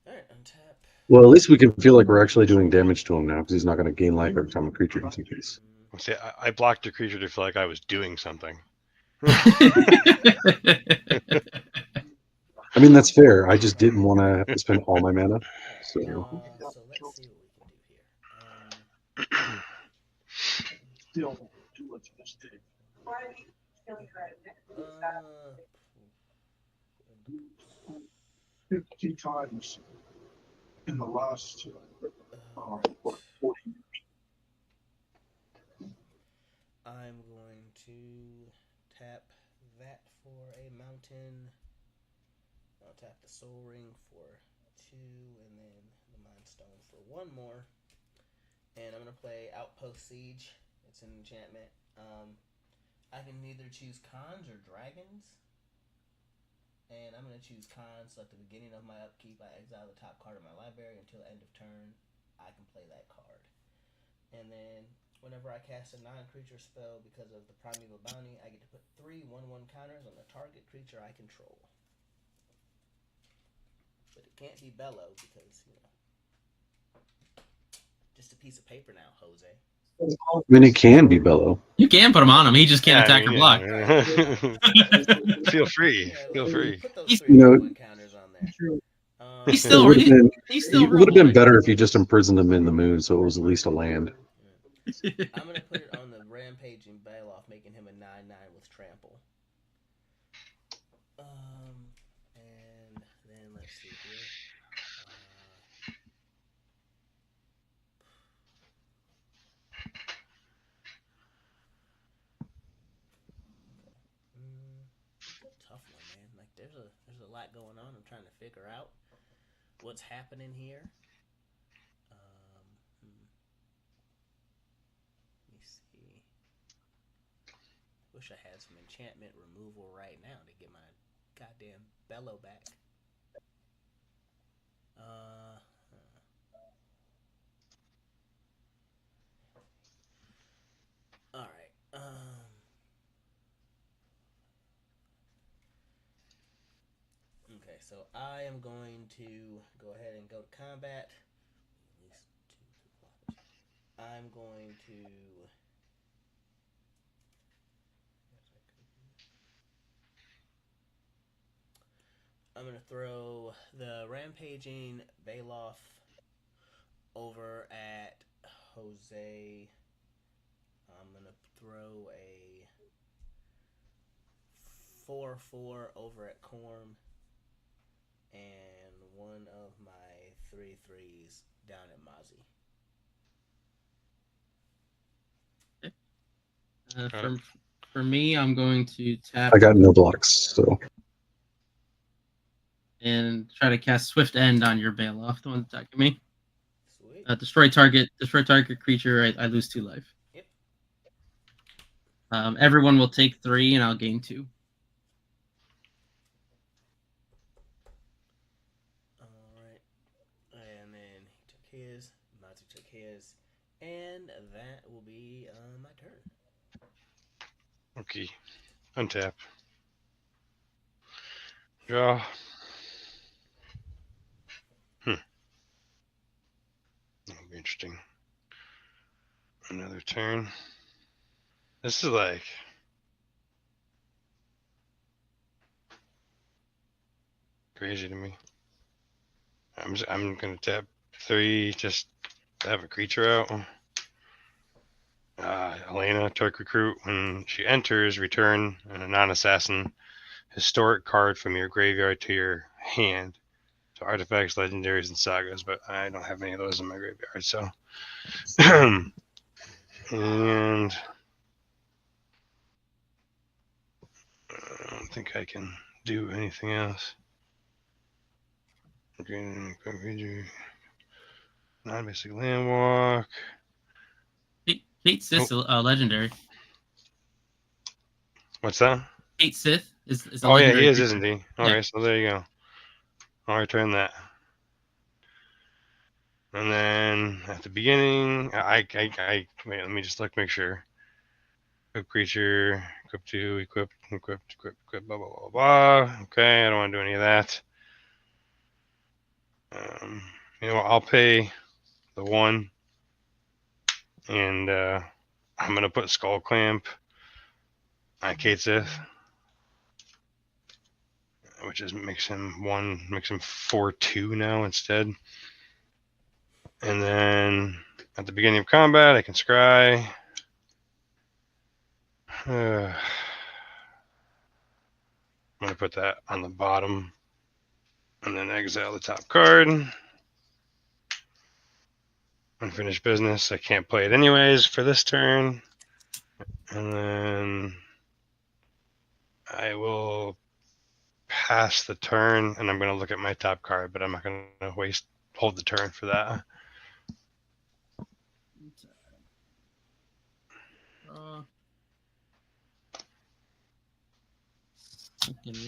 Untap. Well, at least we can feel like we're actually doing damage to him now because he's not going to gain life every time a creature hits his face. See, I blocked a creature to feel like I was doing something. I mean, that's fair. I just didn't want to have to spend all my mana. So So let's see what we can do here. Still too much mistake. Uh, 50 times in the last right. 40 I'm going to tap that for a mountain. I'll tap the soul ring for 2, and then the mind stone for 1 more. And I'm gonna play Outpost Siege. It's an enchantment. I can either choose cons or dragons. And I'm gonna choose cons. So at the beginning of my upkeep, I exile the top card of my library until end of turn. I can play that card. And then whenever I cast a non-creature spell because of the Primeval Bounty, I get to put 3 1/1 counters on the target creature I control. But it can't be Bellow because, just a piece of paper now, Jose. I mean, it can be Bellow. You can put him on him. He just can't attack or block. Feel free. Feel free. Put those He's- 3 1/1 counters on there. He's still. It would have been, He's still it would have been ruleboy. better if you just imprisoned him in the moon, so it was at least a land. I'm going to put it on the Rampaging Bailoff, making him a 9/9 with trample. And then let's see here. It's a tough one, man. Like there's a lot going on. I'm trying to figure out what's happening here. Let me see. Wish I had some enchantment removal right now to get my goddamn Bellow back. All right. Okay, so I am going to go ahead and go to combat. At least 2 I'm going to. I'm going to throw the Rampaging Bailoff over at Jose. I'm going to throw a 4/4 over at Corm. And one of my 3/3s down at Mozzie. For me, I'm going to tap. I got no blocks, so. And try to cast Swift End on your Bailoff, the one attacking me. Sweet. Destroy target creature. I lose 2 life. Yep. Everyone will take 3, and I'll gain 2. All right. And then he took his. Mozzie took his. And that will be my turn. Okay. Untap. Draw. That'll be interesting. Another turn. This is like crazy to me. I'm gonna tap 3 just to have a creature out. Elena, Turk Recruit. When she enters, return a non-assassin historic card from your graveyard to your hand. So artifacts, legendaries, and sagas, but I don't have any of those in my graveyard. So, and I don't think I can do anything else. Non-basic land walk. Fate Sith legendary. What's that? Fate Sith is a Oh yeah, legendary he is, creature. isn't he? Okay, so there you go. I'll return that. And then at the beginning, I wait. Let me just look, make sure. Equip creature, equip 2, equip, blah blah blah blah. Okay, I don't want to do any of that. You know what? I'll pay the 1, and I'm gonna put Skull Clamp Kate Sith, which is makes him 4/2 now instead. And then at the beginning of combat, I can scry. I'm going to put that on the bottom and then exile the top card. Unfinished business. I can't play it anyways for this turn. And then I will pass the turn, and I'm going to look at my top card, but I'm not going to hold the turn for that.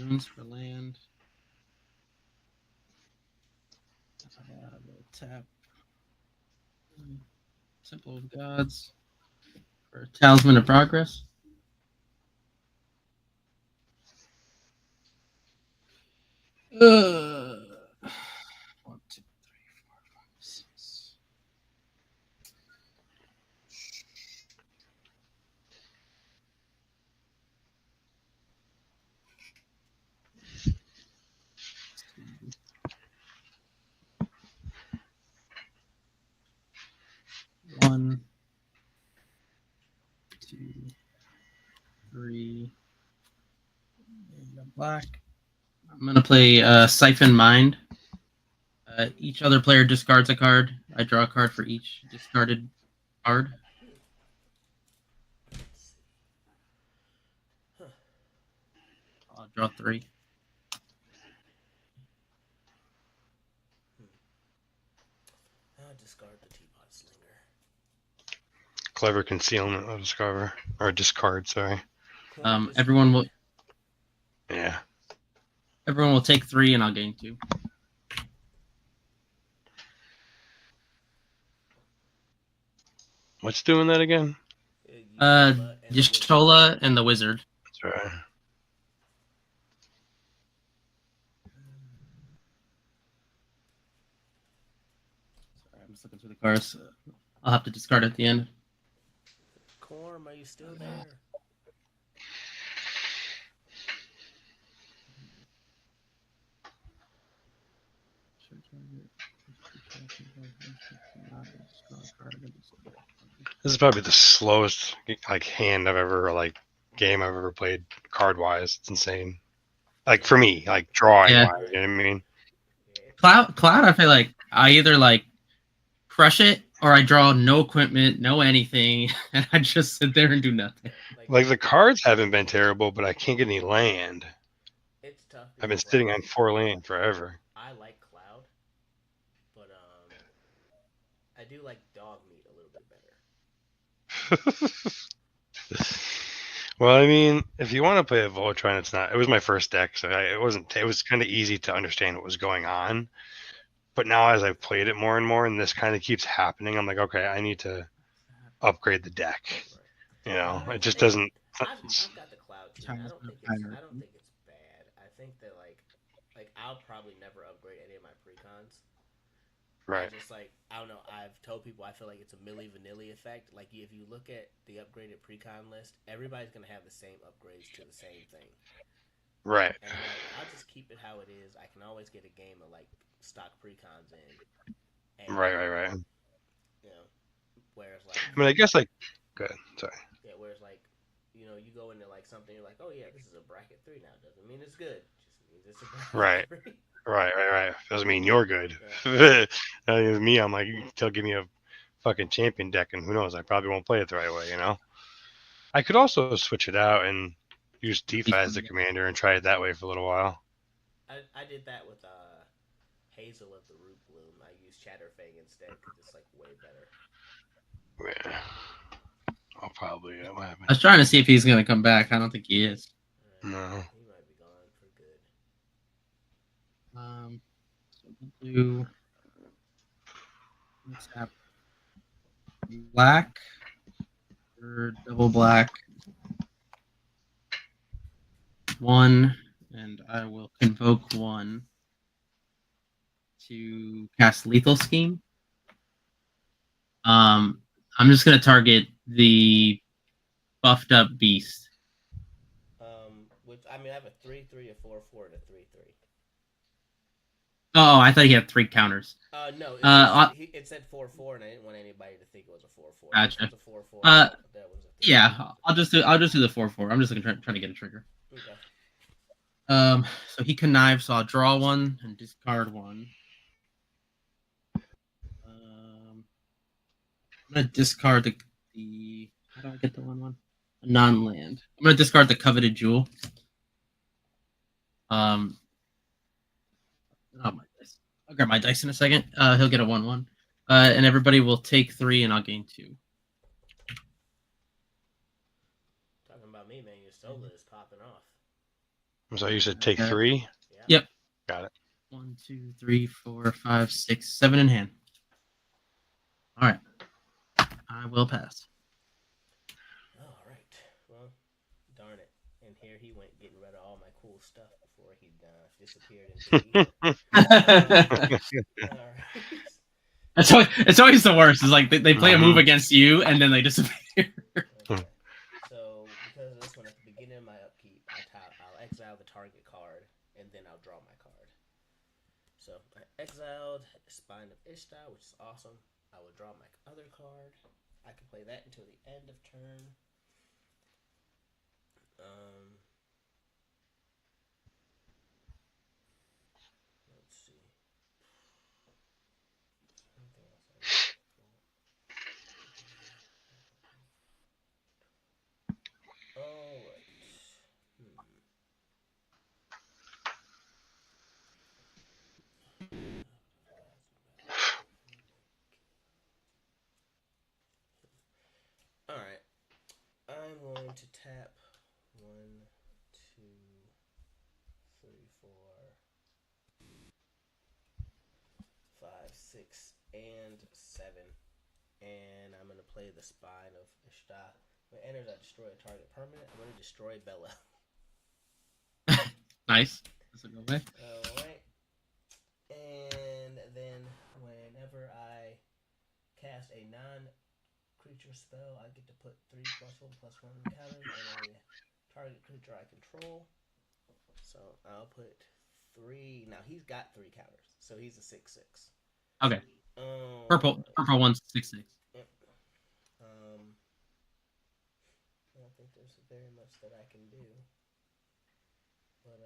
Runes for land. Tap. Temple of Gods for Talisman of Progress. One, two, three, four, five, six. One, two, three. Black. I'm gonna play Siphon Mind. Each other player discards a card. I draw a card for each discarded card. I'll draw 3. I'll discard the Teapot Slinger. Clever concealment of discover or discard. Sorry. Everyone will. Yeah. Everyone will take 3, and I'll gain 2. What's doing that again? Y'shtola and the Wizard. That's right. Sorry, I'm just looking through the cards. I'll have to discard at the end. Corm, are you still there? This is probably the slowest hand I've ever game I've ever played card wise. It's insane. For me, drawing wise, you know what I mean? Cloud, I feel like I either crush it or I draw no equipment, no anything, and I just sit there and do nothing. The cards haven't been terrible, but I can't get any land. It's tough. I've been sitting on 4 land forever. I like Cloud, but I do like Dog Meat a little bit better. Well, I mean, if you want to play a Voltron, it's not. It was my first deck, so it wasn't. It was kind of easy to understand what was going on. But now, as I've played it more and more, and this kind of keeps happening, I'm like, okay, I need to upgrade the deck. You know, it just doesn't. I've got the Cloud too. I don't think it's bad. I think that I'll probably never upgrade any of my precons. Right. Just I don't know. I've told people I feel like it's a Milli Vanilli effect. If you look at the upgraded precon list, everybody's gonna have the same upgrades to the same thing. Right. And I'll just keep it how it is. I can always get a game of stock precons in. And, right. You know, whereas I mean, I guess good. Sorry. Yeah, whereas you go into something, you're like, oh yeah, this is a bracket 3 now. Doesn't mean it's good. Just means it's a bracket 3. Right. Doesn't mean you're good. Yeah. With me, I'm still give me a fucking champion deck, and who knows? I probably won't play it the right way. You know. I could also switch it out and use Tifa as the commander and try it that way for a little while. I did that with Hazel of the Root Bloom. I used Chatterfang instead because it's way better. Yeah. I'll probably. What happened? I was trying to see if he's gonna come back. I don't think he is. No. He might be gone for good. So we'll do. Let's have black or double black. 1, and I will convoke 1 to cast Lethal Scheme. I'm just gonna target the buffed up beast. I mean, I have a 3/3, a 4/4, and a 3/3. Oh, I thought he had 3 counters. No, it said 4/4, and I didn't want anybody to think it was a 4/4. This Gotcha. one's a 4/4. Uh, That one's a 3. Yeah, I'll just do the 4/4. I'm just trying to get a trigger. Okay. So he connives, so I'll draw 1 and discard 1. I'm gonna discard the how do I get the 1/1? A non-land. I'm gonna discard the coveted jewel. Oh my dice. I'll grab my dice in a second. He'll get a 1/1. And everybody will take 3, and I'll gain 2. Talking about me, man. Your solar is popping off. So you said take 3? Yeah. Yep. Got it. 1, 2, 3, 4, 5, 6, 7 in hand. All right. I will pass. All right. Well, darn it. And here he went getting rid of all my cool stuff before he disappeared into the All right. It's always the worst. It's like they play a move against you and then they disappear. Okay. So because of this one, at the beginning of my upkeep, I'll exile the target card and then I'll draw my card. So I exiled Spine of Ishtar, which is awesome. I will draw my other card. I can play that until the end of turn. Let's see. Anything else? All right. All right. I'm going to tap 1, 2, 3, 4, 5, 6, and 7. And I'm going to play the Spine of Ishtar. When it enters, I destroy a target permanent. I'm going to destroy Bella. Nice. That's a good way. Alright. And then whenever I cast a non-creature spell, I get to put 3+1/+1 counters on a target creature I control. So I'll put 3. Now he's got 3 counters, so he's a 6/6. Okay. Purple 1's 6/6. Yep. I don't think there's very much that I can do. But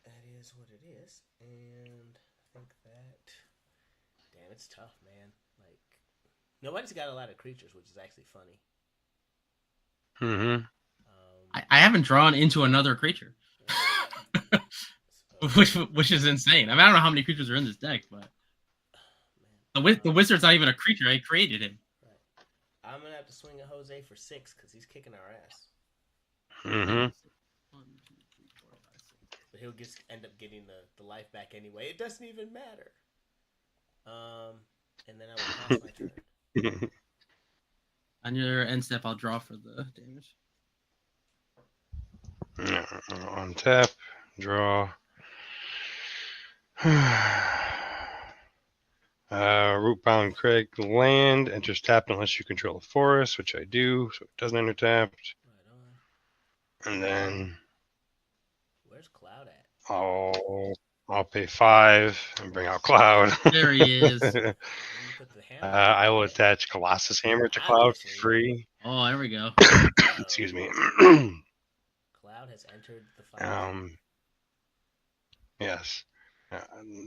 that is what it is. And I think that damn, it's tough, man. Like nobody's got a lot of creatures, which is actually funny. I haven't drawn into another creature. Which is insane. I mean, I don't know how many creatures are in this deck, but the wizard's not even a creature. I created him. Right. I'm gonna have to swing at Jose for 6 because he's kicking our ass. 1, 2, 3, 4, 5, 6. But he'll just end up getting the life back anyway. It doesn't even matter. And then I will pass my turn. On your end step, I'll draw for the damage. Untap, draw. Rootbound Craig land enters tapped unless you control a forest, which I do, so it doesn't enter tapped. Right on. And then where's Cloud at? I'll pay 5 and bring out Cloud. There he is. I will attach Colossus Hammer to Cloud for free. Oh, there we go. Excuse me. Cloud has entered the fight. Yes.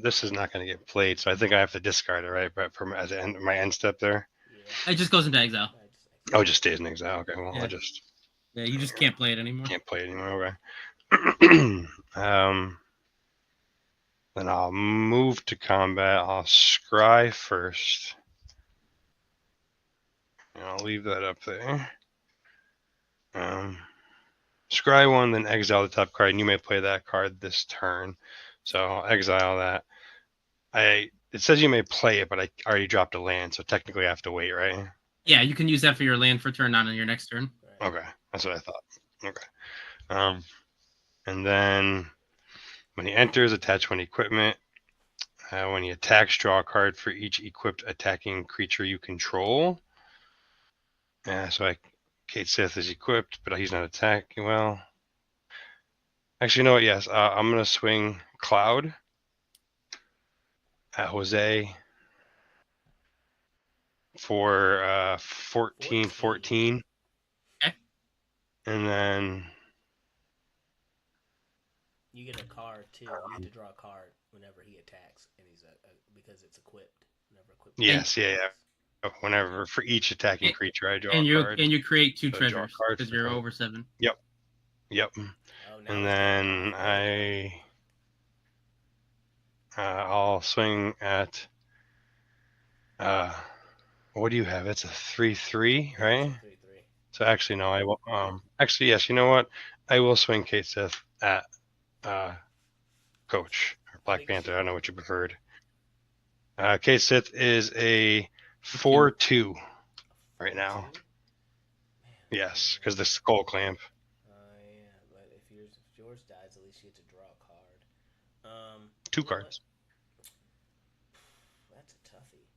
This is not going to get played, so I think I have to discard it, right? But for as my end step there. Yeah. It just goes into exile. Oh, it just stays in exile. Okay, well, yeah. Yeah, you just can't play it anymore. Can't play it anymore. Okay. Then I'll move to combat. I'll scry first. And I'll leave that up there. Scry 1, then exile the top card, and you may play that card this turn. So I'll exile that. It says you may play it, but I already dropped a land, so technically I have to wait, right? Yeah, you can use that for your land for turn on your next turn. Okay, that's what I thought. Okay. And then when he enters, attach one equipment. When he attacks, draw a card for each equipped attacking creature you control. So Kate Sith is equipped, but he's not attacking. Well, actually, you know what? Yes, I'm gonna swing Cloud at Jose for 14. Okay. And then You get a card too. You get to draw a card whenever he attacks, and he's because it's equipped. Whenever equipped. yes, yeah. Whenever for each attacking creature, I draw a card. And you create 2 So I draw a treasures card because for you're him. over 7. Yep. Oh, now And he's got a then card. I'll swing at what do you have? It's a 3/3, right? 3/3. So actually no, I will actually yes, you know what? I will swing Kate Sith at Coach or Black Panther. I don't know what you preferred. Kate Sith is a 4/2 right now. Yes, because the skull clamp. Yeah, but if yours dies, at least you get to draw a card. 2 cards. That's a toughie.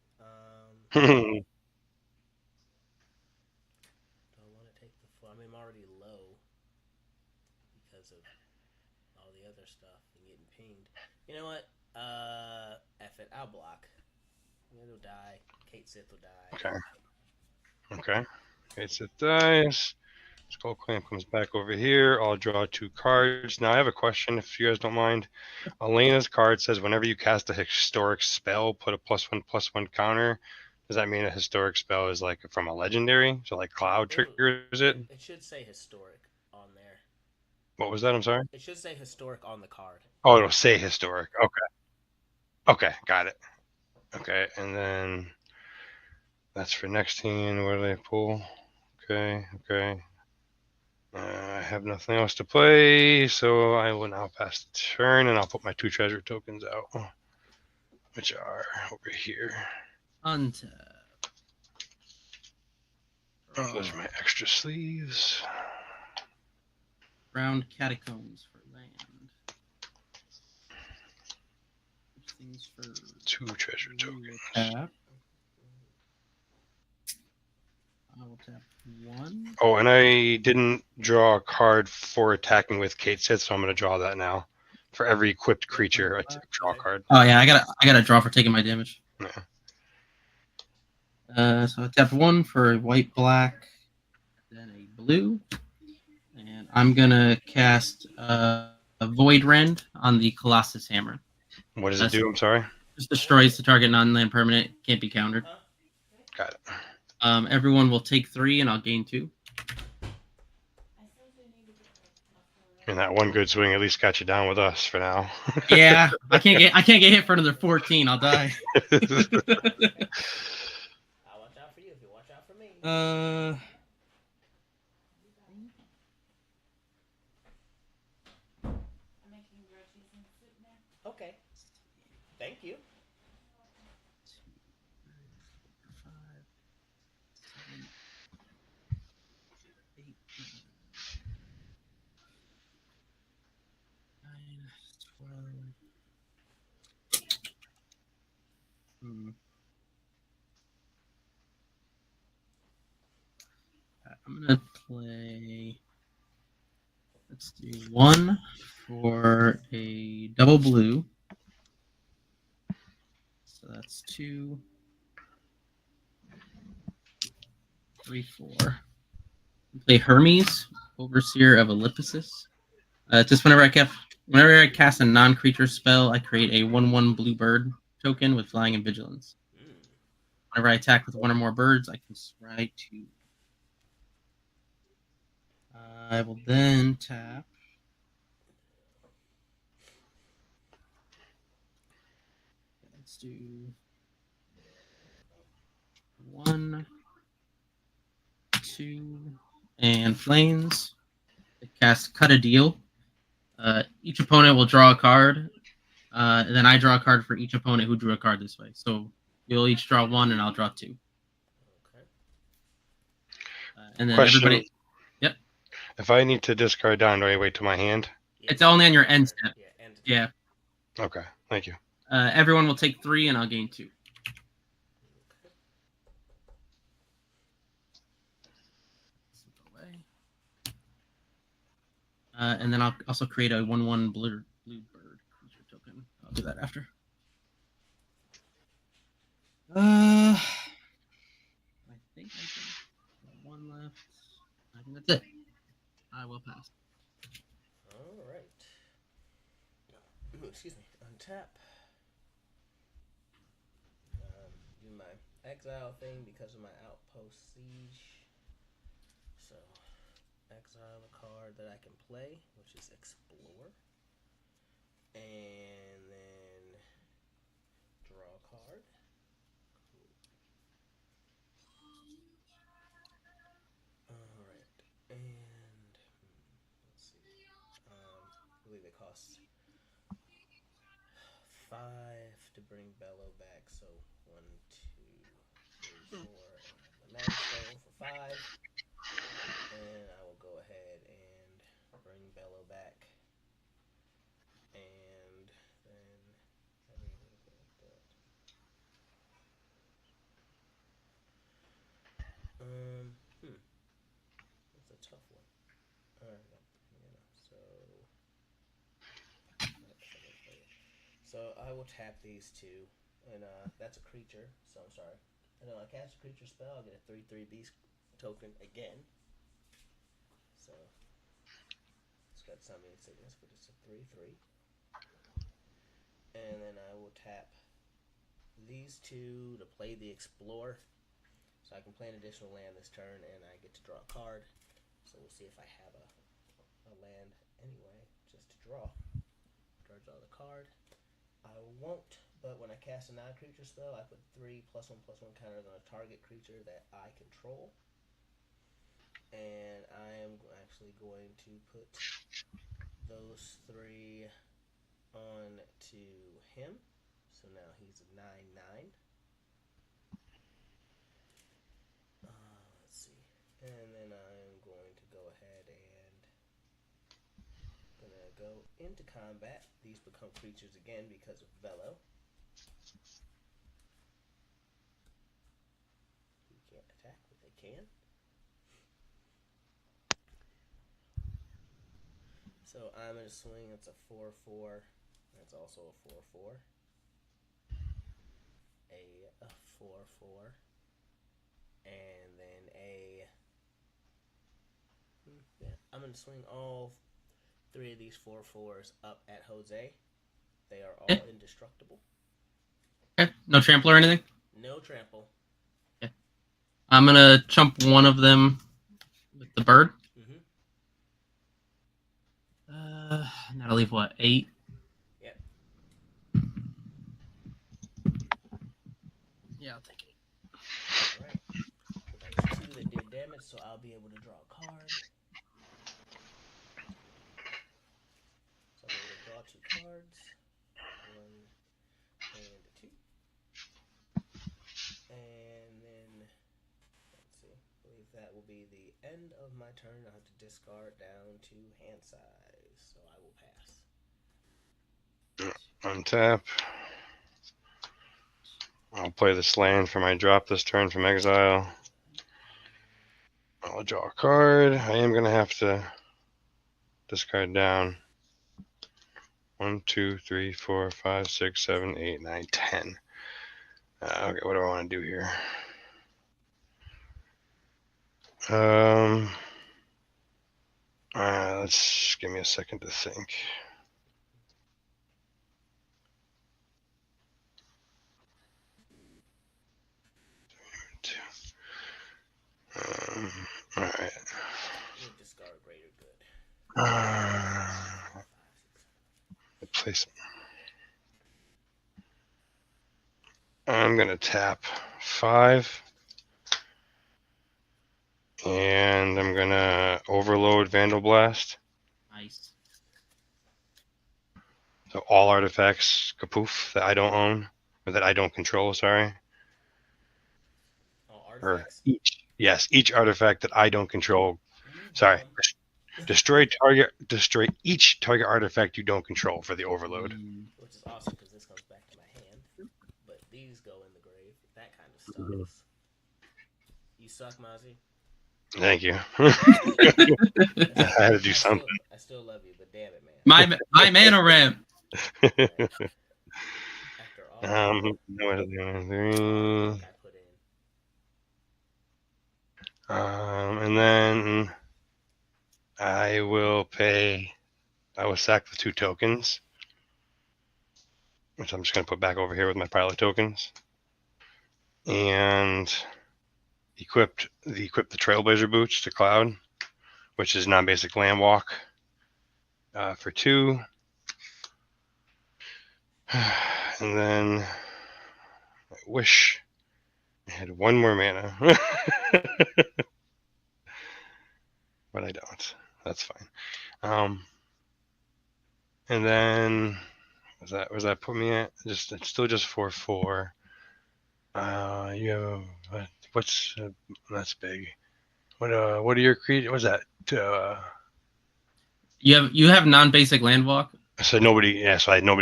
Do I want to take the full? I mean, I'm already low because of all the other stuff and getting pinged. You know what? F it. I'll block. It'll die. Kate Sith will die. Okay. Kate Sith dies. Skull Clamp comes back over here. I'll draw 2 cards. Now I have a question, if you guys don't mind. Elena's card says whenever you cast a historic spell, put a +1/+1 counter. Does that mean a historic spell is like from a legendary? So like Cloud triggers it? It should say historic on there. What was that? I'm sorry? It should say historic on the card. Oh, it'll say historic. Okay, got it. Okay, and then that's for next hand. What do they pull? Okay. I have nothing else to play, so I will now pass the turn, and I'll put my 2 treasure tokens out, which are over here. Untap. Those are my extra sleeves. Round Catacombs for land. Things for 2 treasure tokens. Tap. I will tap 1. Oh, and I didn't draw a card for attacking with Kate Sith, so I'm going to draw that now. For every equipped creature, I draw a card. Oh yeah, I gotta draw for taking my damage. Yeah. So I tapped 1 for a white, black, then a blue, and I'm gonna cast a Void Rend on the Colossus Hammer. What does it do? I'm sorry. Just destroys the target non-land permanent. Can't be countered. Got it. Everyone will take 3, and I'll gain 2. And that one good swing at least got you down with us for now. Yeah, I can't get hit for another 14. I'll die. I'll watch out for you if you watch out for me. Okay. Thank you. 5, 7, 8, 9, 12. I'm gonna play. Let's do 1 for a double blue. So that's 2, 3, 4. Play Hermes, Overseer of Ellipsis. Just whenever I cast a non-creature spell, I create a 1/1 blue bird token with flying and vigilance. Whenever I attack with 1 or more birds, I can scry 2. I will then tap. Let's do 1, 2, and Flames. Cast Cut a Deal. Each opponent will draw a card. And then I draw a card for each opponent who drew a card this way. So you'll each draw 1, and I'll draw 2. Okay. And then Question. everybody. Yep. If I need to discard down, do I wait till my hand? It's only on your end step. Yeah. Okay, thank you. Everyone will take 3, and I'll gain 2. And then I'll also create a 1/1 blue bird creature token. I'll do that after. I think I got one left. I think that's it. I will pass. All right. Ooh, excuse me. Untap. Do my exile thing because of my outpost siege. So, exile a card that I can play, which is Explore. And then draw a card. Alright. And let's see. I believe it costs 5 to bring Bellow back. So 1, 2, 3, 4. And the Mag Stone for 5. And I will go ahead and bring Bellow back. And then that's a tough one. Alright, so I will tap these two, and that's a creature. So I'm sorry. And I cast a creature spell. I'll get a 3/3 beast token again. So it's got summoning sickness, but it's a 3/3. And then I will tap these two to play the Explore. So I can play an additional land this turn, and I get to draw a card. So we'll see if I have a land anyway, just to draw. Draw the card. I won't, but when I cast a non-creature spell, I put 3+1/+1 counters on a target creature that I control. And I am actually going to put those 3 on to him. So now he's a 9/9. Let's see. And then I'm going to go ahead and gonna go into combat. These become creatures again because of Velo. He can't attack, but they can. So I'm gonna swing. It's a 4/4. That's also a 4/4. A 4/4. And then I'm gonna swing all 3 of these 4/4s up at Jose. They are all indestructible. Okay. No trample or anything? No trample. Okay. I'm gonna chump one of them with the bird. And that'll leave what, 8? Yep. Yeah, I'll take 8. Alright. That's 2 that did damage, so I'll be able to draw a card. So I'm going to draw 2 cards. 1 and 2. And then, let's see. I believe that will be the end of my turn. I'll have to discard down to hand size. So I will pass. Untap. I'll play this land for my drop this turn from exile. I'll draw a card. I am going to have to discard down 1, 2, 3, 4, 5, 6, 7, 8, 9, 10. Okay, what do I want to do here? Let's give me a second to think. All right. Discard greater good. Place. I'm gonna tap 5, and I'm gonna overload Vandal Blast. Nice. So all artifacts kapoof that I don't own or that I don't control. Sorry. All artifacts. Or each artifact that I don't control. Sorry. Destroy each target artifact you don't control for the overload. Which is awesome because this comes back to my hand. But these go in the grave. That kind of stuff. You suck, Mozzie. Thank you. I I had to do something. I still love you, but damn it, man. My mana ramp. After all what are the other the three? work I put in. And then I will sack the 2 tokens, which I'm just going to put back over here with my pile of tokens. And equip the Trailblazer boots to Cloud, which is non-basic land walk for 2. And then I wish I had 1 more mana. But I don't. That's fine. And then was that put me at it's still just 4/4. You have what's that's big. What are your creatures? What's that? You have non-basic land walk. So nobody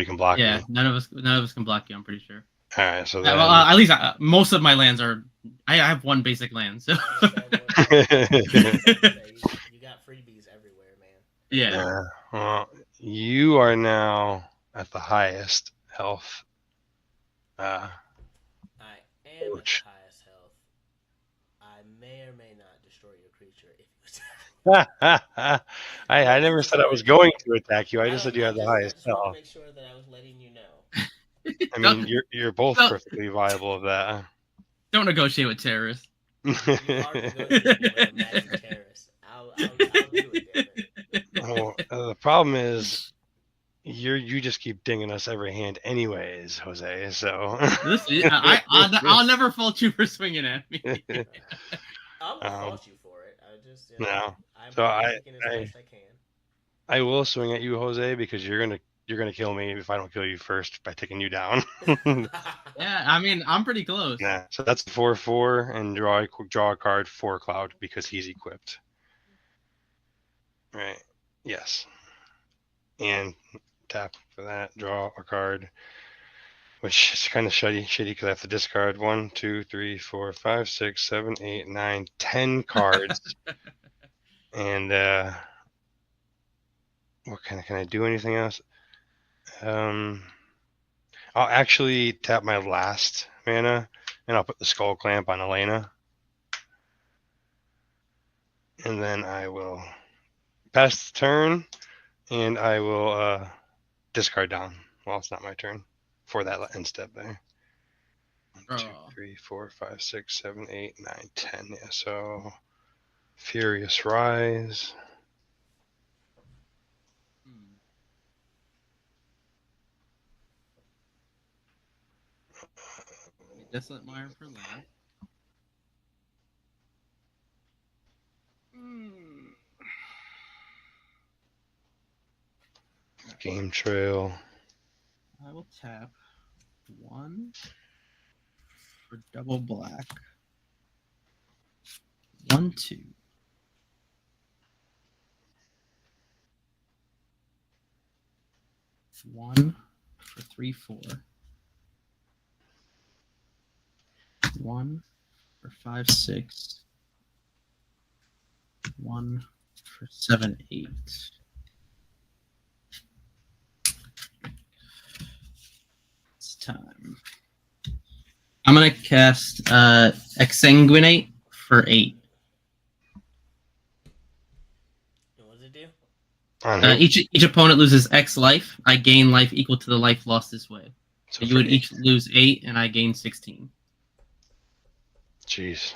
can block Yeah, me. none of us can block you. I'm pretty sure. All right, so then Well, at least most of my lands are. I have 1 basic land, so. You got freebies everywhere, man. Yeah. Well, you are now at the highest health. I am at the highest health. I may or may not destroy your creature if you attack. I never said I was going to attack you. I just said you had the I highest just want to health. make sure that I was letting you know. I mean, you're both perfectly viable of that. Don't negotiate with terrorists. You are negotiating with a magic terrorist. I'll do it, damn it. The problem is you just keep dinging us every hand anyways, Jose. So I'll never fault you for swinging at me. I won't fault you for it. I just no. I'm So taking as best I can. I will swing at you, Jose, because you're gonna kill me if I don't kill you first by taking you down. Yeah, I mean I'm pretty close. Yeah, so that's 4/4 and draw a card for Cloud because he's equipped. Right. Yes. And tap for that. Draw a card, which is kind of shitty because I have to discard 1, 2, 3, 4, 5, 6, 7, 8, 9, 10 cards. And what can I do anything else? I'll actually tap my last mana, and I'll put the Skull Clamp on Elena. And then I will pass the turn, and I will discard down. Well, it's not my turn for that end step there. 1, 2, 3, 4, 5, 6, 7, 8, 9, 10. Yeah, so Furious Rise. Desolate Mire for land. Game Trail. I will tap 1 for double black. 1, 2. 1 for 3, 4. 1 for 5, 6. 1 for 7, 8. It's time. I'm gonna cast Exsanguinate for 8. What does it do? Each opponent loses X life. I gain life equal to the life lost this way. So you would each lose 8, and I gain 16. Jeez.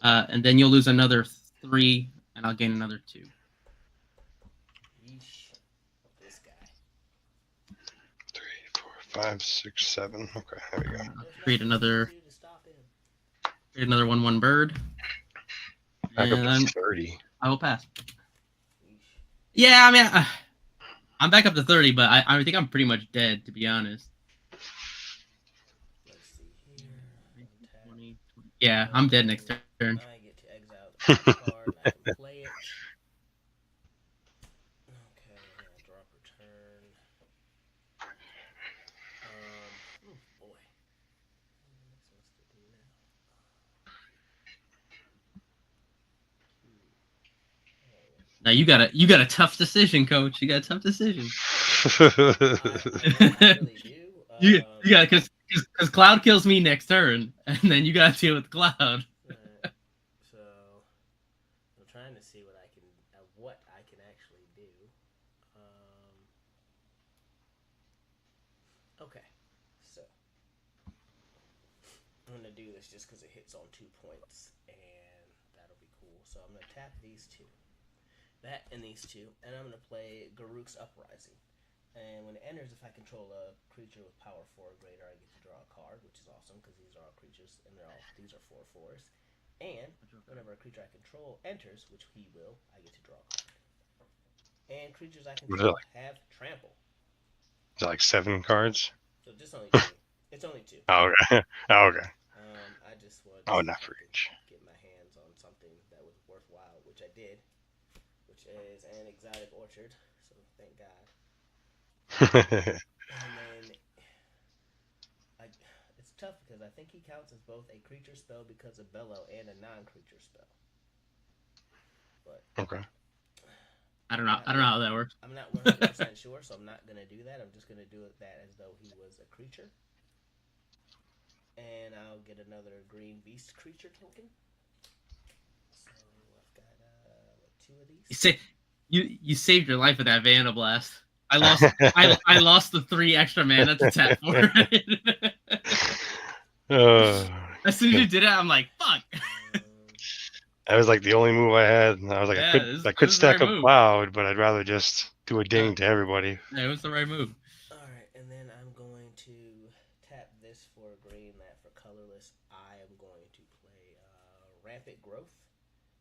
And then you'll lose another 3, and I'll gain another 2. Yeesh. This guy. 3, 4, 5, 6, 7. Okay, there we go. Create another 1/1 bird. Back up And to 30. I will pass. Yeah, I mean, I'm back up to 30, but I think I'm pretty much dead, to be honest. Let's see here. 20. Yeah, I'm dead next turn. I get to exile the card. I can play it. Okay, drop return. Oh boy. Now you got a tough decision, Coach. You got a tough decision. I really do. You got because Cloud kills me next turn, and then you got to deal with Cloud. So I'm trying to see what I can actually do. Okay, so I'm gonna do this just because it hits on 2 points, and that'll be cool. So I'm gonna tap these two, that and these two, and I'm gonna play Garruk's Uprising. And when it enters, if I control a creature with power 4 or greater, I get to draw a card, which is awesome because these are all creatures, and these are 4/4s. And whenever a creature I control enters, which he will, I get to draw a card. And creatures I control have trample. Is that like 7 cards? So just only 2. It's only 2. Oh, okay. Oh, okay. I just wanted to not for each. Get my hands on something that was worthwhile, which I did, which is an exotic orchard. So thank God. And then it's tough because I think he counts as both a creature spell because of Bellow and a non-creature spell. But okay. I don't know how that works. I'm not 100% sure, so I'm not gonna do that. I'm just gonna do that as though he was a creature. And I'll get another green beast creature token. So I've got 2 of these. You saved your life with that Vandal Blast. I lost the 3 extra mana to tap for it. As soon as you did it, I'm like, fuck. That was like the only move I had. I was like, I could stack up Cloud, but I'd rather just do a ding to everybody. Yeah, it was the right move. Alright, and then I'm going to tap this for green, that for colorless. I am going to play Rampant Growth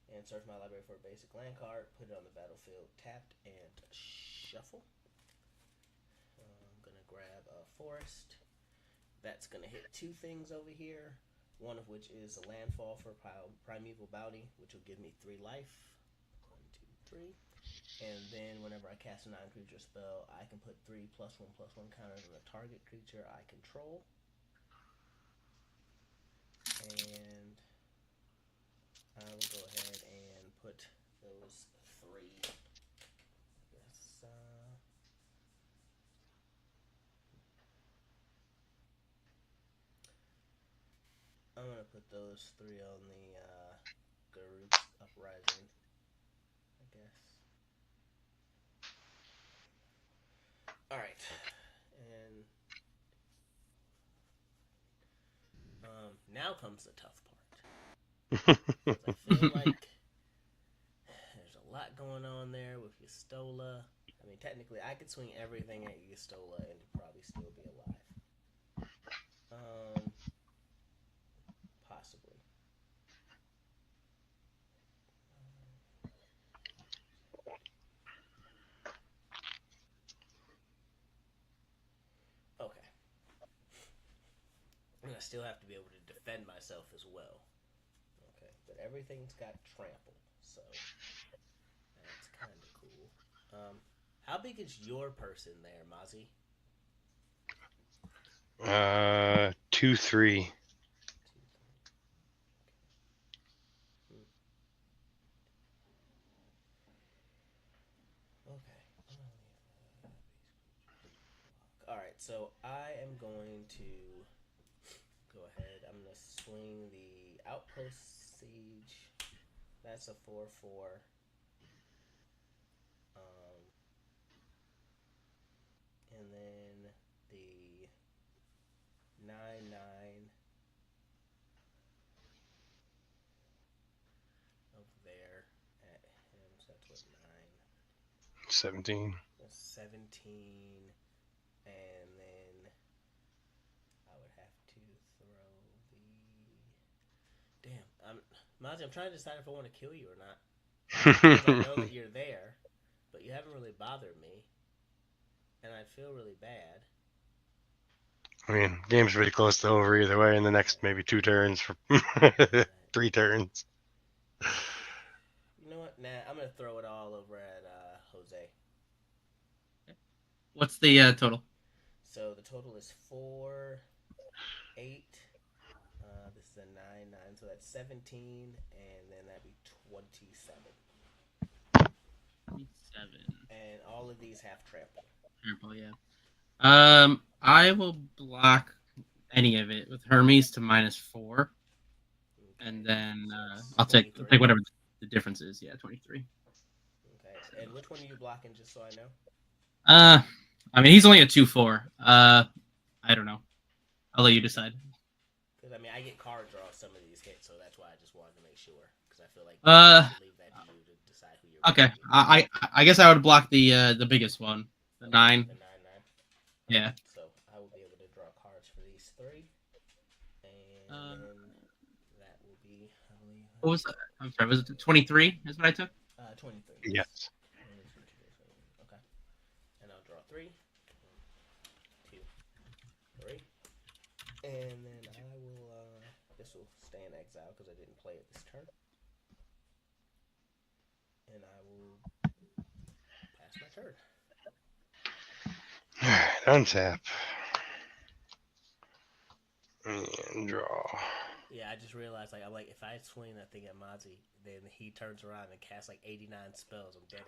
and search my library for a basic land card, put it on the battlefield, tapped, and shuffle. I'm going to grab a forest. That's going to hit 2 things over here. One of which is a landfall for Primeval Bounty, which will give me 3 life. 1, 2, 3. And then whenever I cast a non-creature spell, I can put 3 +1/+1 counters on a target creature I control. And I will go ahead and put those 3. Yes. I'm going to put those 3 on the Garruk's Uprising, I guess. Alright. And now comes the tough part. I feel like there's a lot going on there with Yustola. I mean, technically, I could swing everything at Yustola and probably still be alive. Possibly. Okay. And I still have to be able to defend myself as well. Okay, but everything's got trample, so that's kind of cool. How big is your person there, Mozzie? 2/3. Alright, so I am going to go ahead. I'm going to swing the Outpost Siege. That's a 4/4. And then the 9/9 of there at him. So that's what, 9? 17. 17. And then I would have to throw the... Damn. Mozzie, I'm trying to decide if I want to kill you or not. Because I know that you're there, but you haven't really bothered me. And I feel really bad. I mean, game's pretty close to over either way in the next maybe 2 turns. 3 turns. You know what? Nah, I'm going to throw it all over at Jose. What's the total? So the total is 4, 8. This is a 9, 9. So that's 17. And then that'd be 27. 27. And all of these have trample. Trample, yeah. I will block any of it with Hermes to -4, and then I'll take whatever the difference is. Yeah, 23. Okay. And which one are you blocking, just so I know? I mean, he's only a 2/4. I don't know. I'll let you decide. Because I mean, I get card draw some of these hits, so that's why I just wanted to make sure. Because I feel like leave that to you to decide who you're. Okay. I guess I would block the biggest one, the 9. The 9/9. Yeah. So I will be able to draw cards for these 3, and then that will be. What was that? I'm sorry. Was it 23? Is what I took? 23. Yes. Okay. And I'll draw 3, 2, 3, and then I will. This will stay in exile because I didn't play it this turn, and I will pass my turn. All right, untap and draw. Yeah, I just realized, like, I'm like, if I swing that thing at Mozzie, then he turns around and casts like 89 spells. I'm dead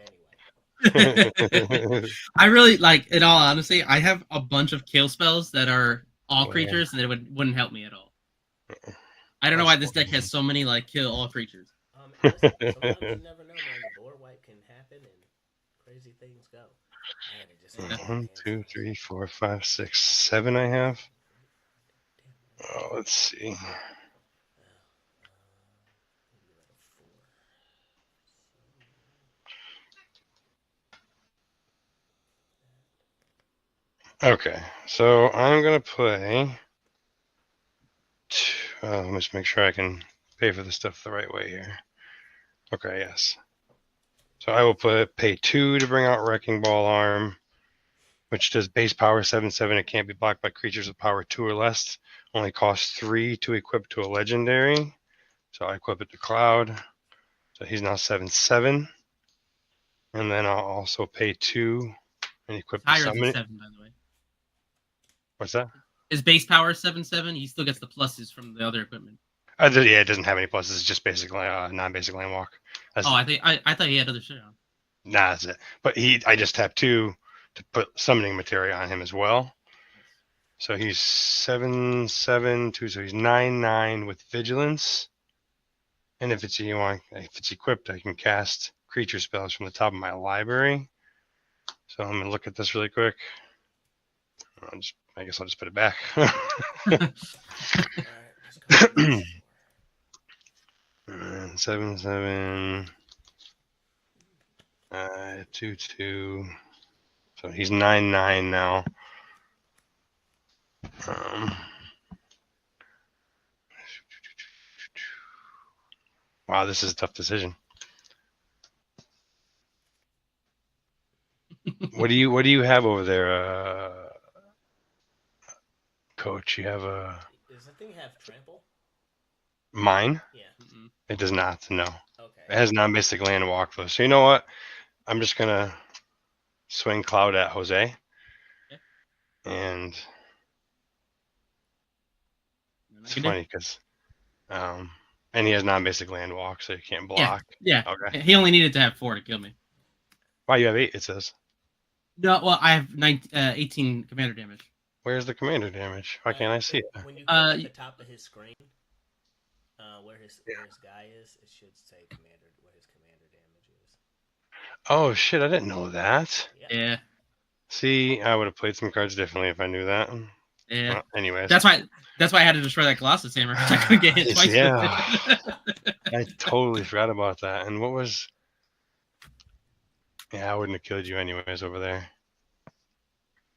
anyway. I really like, in all honesty, I have a bunch of kill spells that are all creatures, and it wouldn't help me at all. I don't know why this deck has so many like kill all creatures. Listen, sometimes you never know, man. The board wipe can happen, and crazy things go. 1, 2, 3, 4, 5, 6, 7. I have. Oh, let's see. Okay, so I'm gonna play. Let me just make sure I can pay for the stuff the right way here. Okay, yes. So I will pay 2 to bring out Wrecking Ball Arm, which does base power 7/7. It can't be blocked by creatures with power 2 or less. Only costs 3 to equip to a legendary. So I equip it to Cloud. So he's now 7/7. And then I'll also pay 2 and equip the Higher than summon. 7, by the way. What's that? His base power 7/7. He still gets the pluses from the other equipment. Yeah, it doesn't have any pluses. It's just basically non-basic land walk. I thought he had other shit on. Nah, that's it. But I just tapped 2 to put summoning materia on him as well. So he's 7/7 2, so he's 9/9 with vigilance. And if it's equipped, I can cast creature spells from the top of my library. So I'm gonna look at this really quick. I guess I'll just put it back. And 7/7 2/2. So he's 9/9 now. Wow, this is a tough decision. What do you have over there, Coach? You have a. Does the thing have trample? Mine? Yeah. It does not. No. Okay. It has non-basic land walk though. So you know what? I'm just gonna swing Cloud at Jose. Okay. And it's funny because, and he has non-basic land walk, so you can't block. Yeah. Okay. He only needed to have 4 to kill me. Wow, you have 8. It says. No, well, I have 18 commander damage. Where's the commander damage? Why can't I see it? When you go to the top of his screen, where his guy is, it should say commander what his commander damage is. Oh shit! I didn't know that. Yeah. See, I would have played some cards differently if I knew that. Yeah. Well, anyways. That's why I had to destroy that Colossus Hammer. I couldn't get hit twice. Yeah. I totally forgot about that. And what was? Yeah, I wouldn't have killed you anyways over there.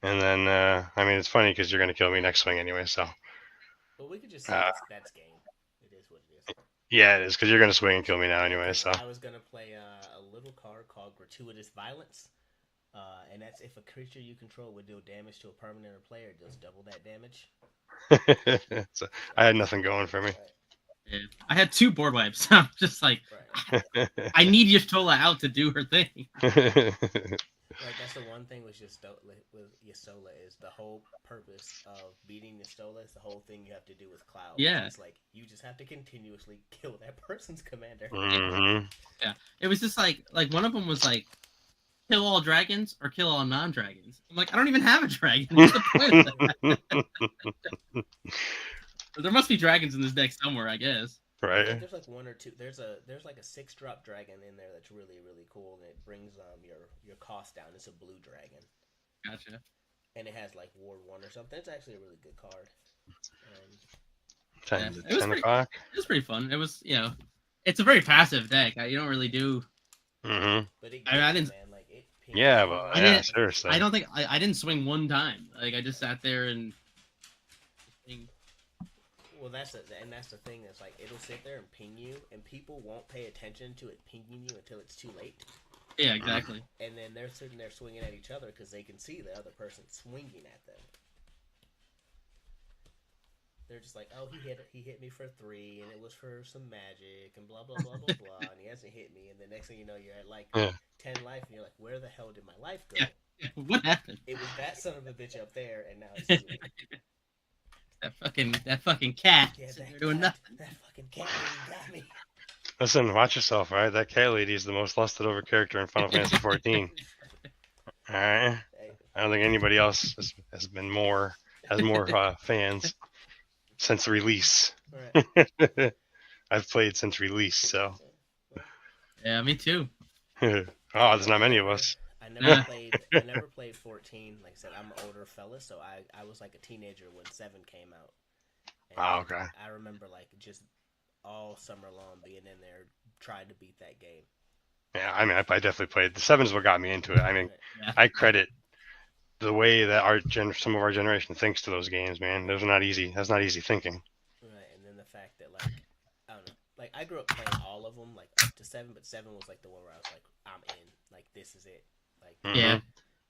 And then, I mean, it's funny because you're gonna kill me next swing anyway. So. Well, we could just say that's game. It is what it is. Yeah, it is because you're gonna swing and kill me now anyway. So. I was gonna play a little card called Gratuitous Violence. And that's if a creature you control would deal damage to a permanent or player, it does double that damage. So I had nothing going for me. Yeah. I had 2 board wipes. I'm just like, I need Y'shtola out to do her thing. Like that's the one thing with Y'shtola is the whole purpose of beating Y'shtola is the whole thing you have to do with Cloud. Yeah. It's like you just have to continuously kill that person's commander. Mm-hmm. Yeah. It was just like one of them was like kill all dragons or kill all non-dragons. I'm like, I don't even have a dragon. What's the point of that? There must be dragons in this deck somewhere, I guess. I Right. think there's like one or two. There's like a 6-drop dragon in there that's really cool, and it brings your cost down. It's a blue dragon. Gotcha. And it has like Ward 1 or something. It's actually a really good card. 10, Yeah, it was 10 pretty- o'clock. It was pretty fun. It was, it's a very passive deck. You don't really do. Mm-hmm. But it I gets, didn't- man, like it. Yeah, but I yeah, didn't- seriously. I don't think I didn't swing one time. Like I just sat there and. Well, that's the thing. It's like it'll sit there and ping you, and people won't pay attention to it pinging you until it's too late. Yeah, exactly. And then they're sitting there swinging at each other because they can see the other person swinging at them. They're just like, oh, he hit me for 3, and it was for some magic, and blah blah blah blah blah, and he hasn't hit me, and the next thing you know, you're at like 10 life, and you're like, where the hell did my life go? Yeah. What happened? It was that son of a bitch up there, and now it's too late. That fucking cat. Yeah, Sitting there doing nothing. That fucking cat lady got me. Listen, watch yourself, all right? That cat lady is the most lusted over character in Final Fantasy 14. All right. Hey, I don't think anybody else has more fans since release. right. I've played since release, so. Yeah, me too. Oh, there's not many of us. I never played 14. Like I said, I'm an older fella, so I was like a teenager when 7 came out. And Oh, okay. I remember like just all summer long being in there trying to beat that game. Yeah, I mean, I definitely played. The 7's what got me into it. I mean, Yeah. I credit the way that some of our generation thinks to those games, man. Those are not easy. That's not easy thinking. Right, and then the fact that like I don't know, like I grew up playing all of them, like up to 7, but 7 was like the one where I was like, I'm in, like this is it, like Yeah.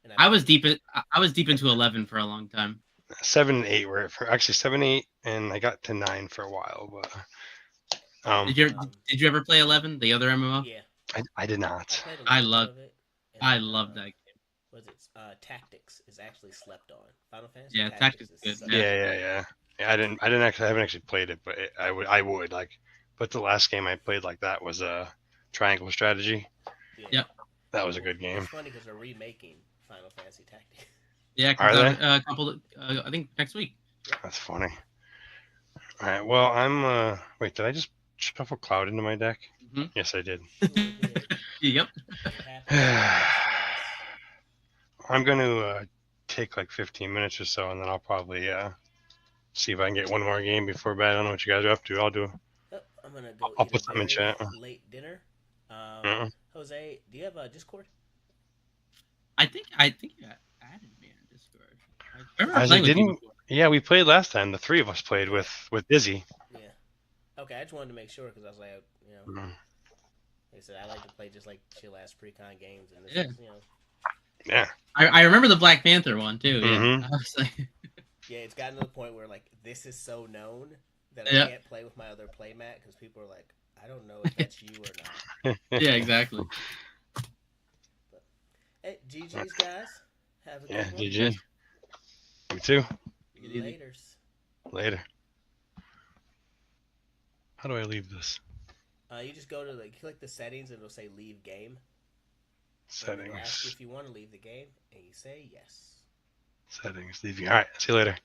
And I was deep into 11 for a long time. 7 and 8 were actually 7, 8, and I got to 9 for a while, but Did you ever play 11, the other MMO? Yeah, I did not. played a I little love- bit of it. I love that game. Was it Tactics is actually slept on. Final Fantasy. Yeah, Tactics is good. such- Yeah. I haven't actually played it, but I would like. But the last game I played like that was a Triangle Strategy. Yeah. Yep. That was a good game. It's funny because they're remaking Final Fantasy Tactics. Yeah, Are they? a couple. I think next week. That's funny. All right. Well, I'm. Wait, did I just shuffle Cloud into my deck? Mhm. Yes, I did. Yep. It happens. I'm going to take like 15 minutes or so, and then I'll probably see if I can get one more game before bed. I don't know what you guys are up to. I'll do. I'm gonna go. I'll eat put a something in very chat. Late dinner. Mhm. Jose, do you have a Discord? I think you added me on Discord. I remember I playing with you didn't. before. Yeah, we played last time. The 3 of us played with Dizzy. Yeah. Okay, I just wanted to make sure because I was like, Mhm. like I said, I like to play just like chill ass Precon games, and this Yeah. is, Yeah. I remember the Black Panther one too. Yeah. Mhm. I was like, yeah, it's gotten to the point where like this is so known that I Yeah. can't play with my other playmat because people are like, I don't know if that's you or not. yeah, exactly. Hey, GG's guys, have a good Yeah. one. Did you? Me too. Laters. Later. How do I leave this? You just go to click the settings and it'll say leave game. And it'll ask you Settings. if you want to leave the game, and you say yes. Settings. Leaving. All right. See you later. Later.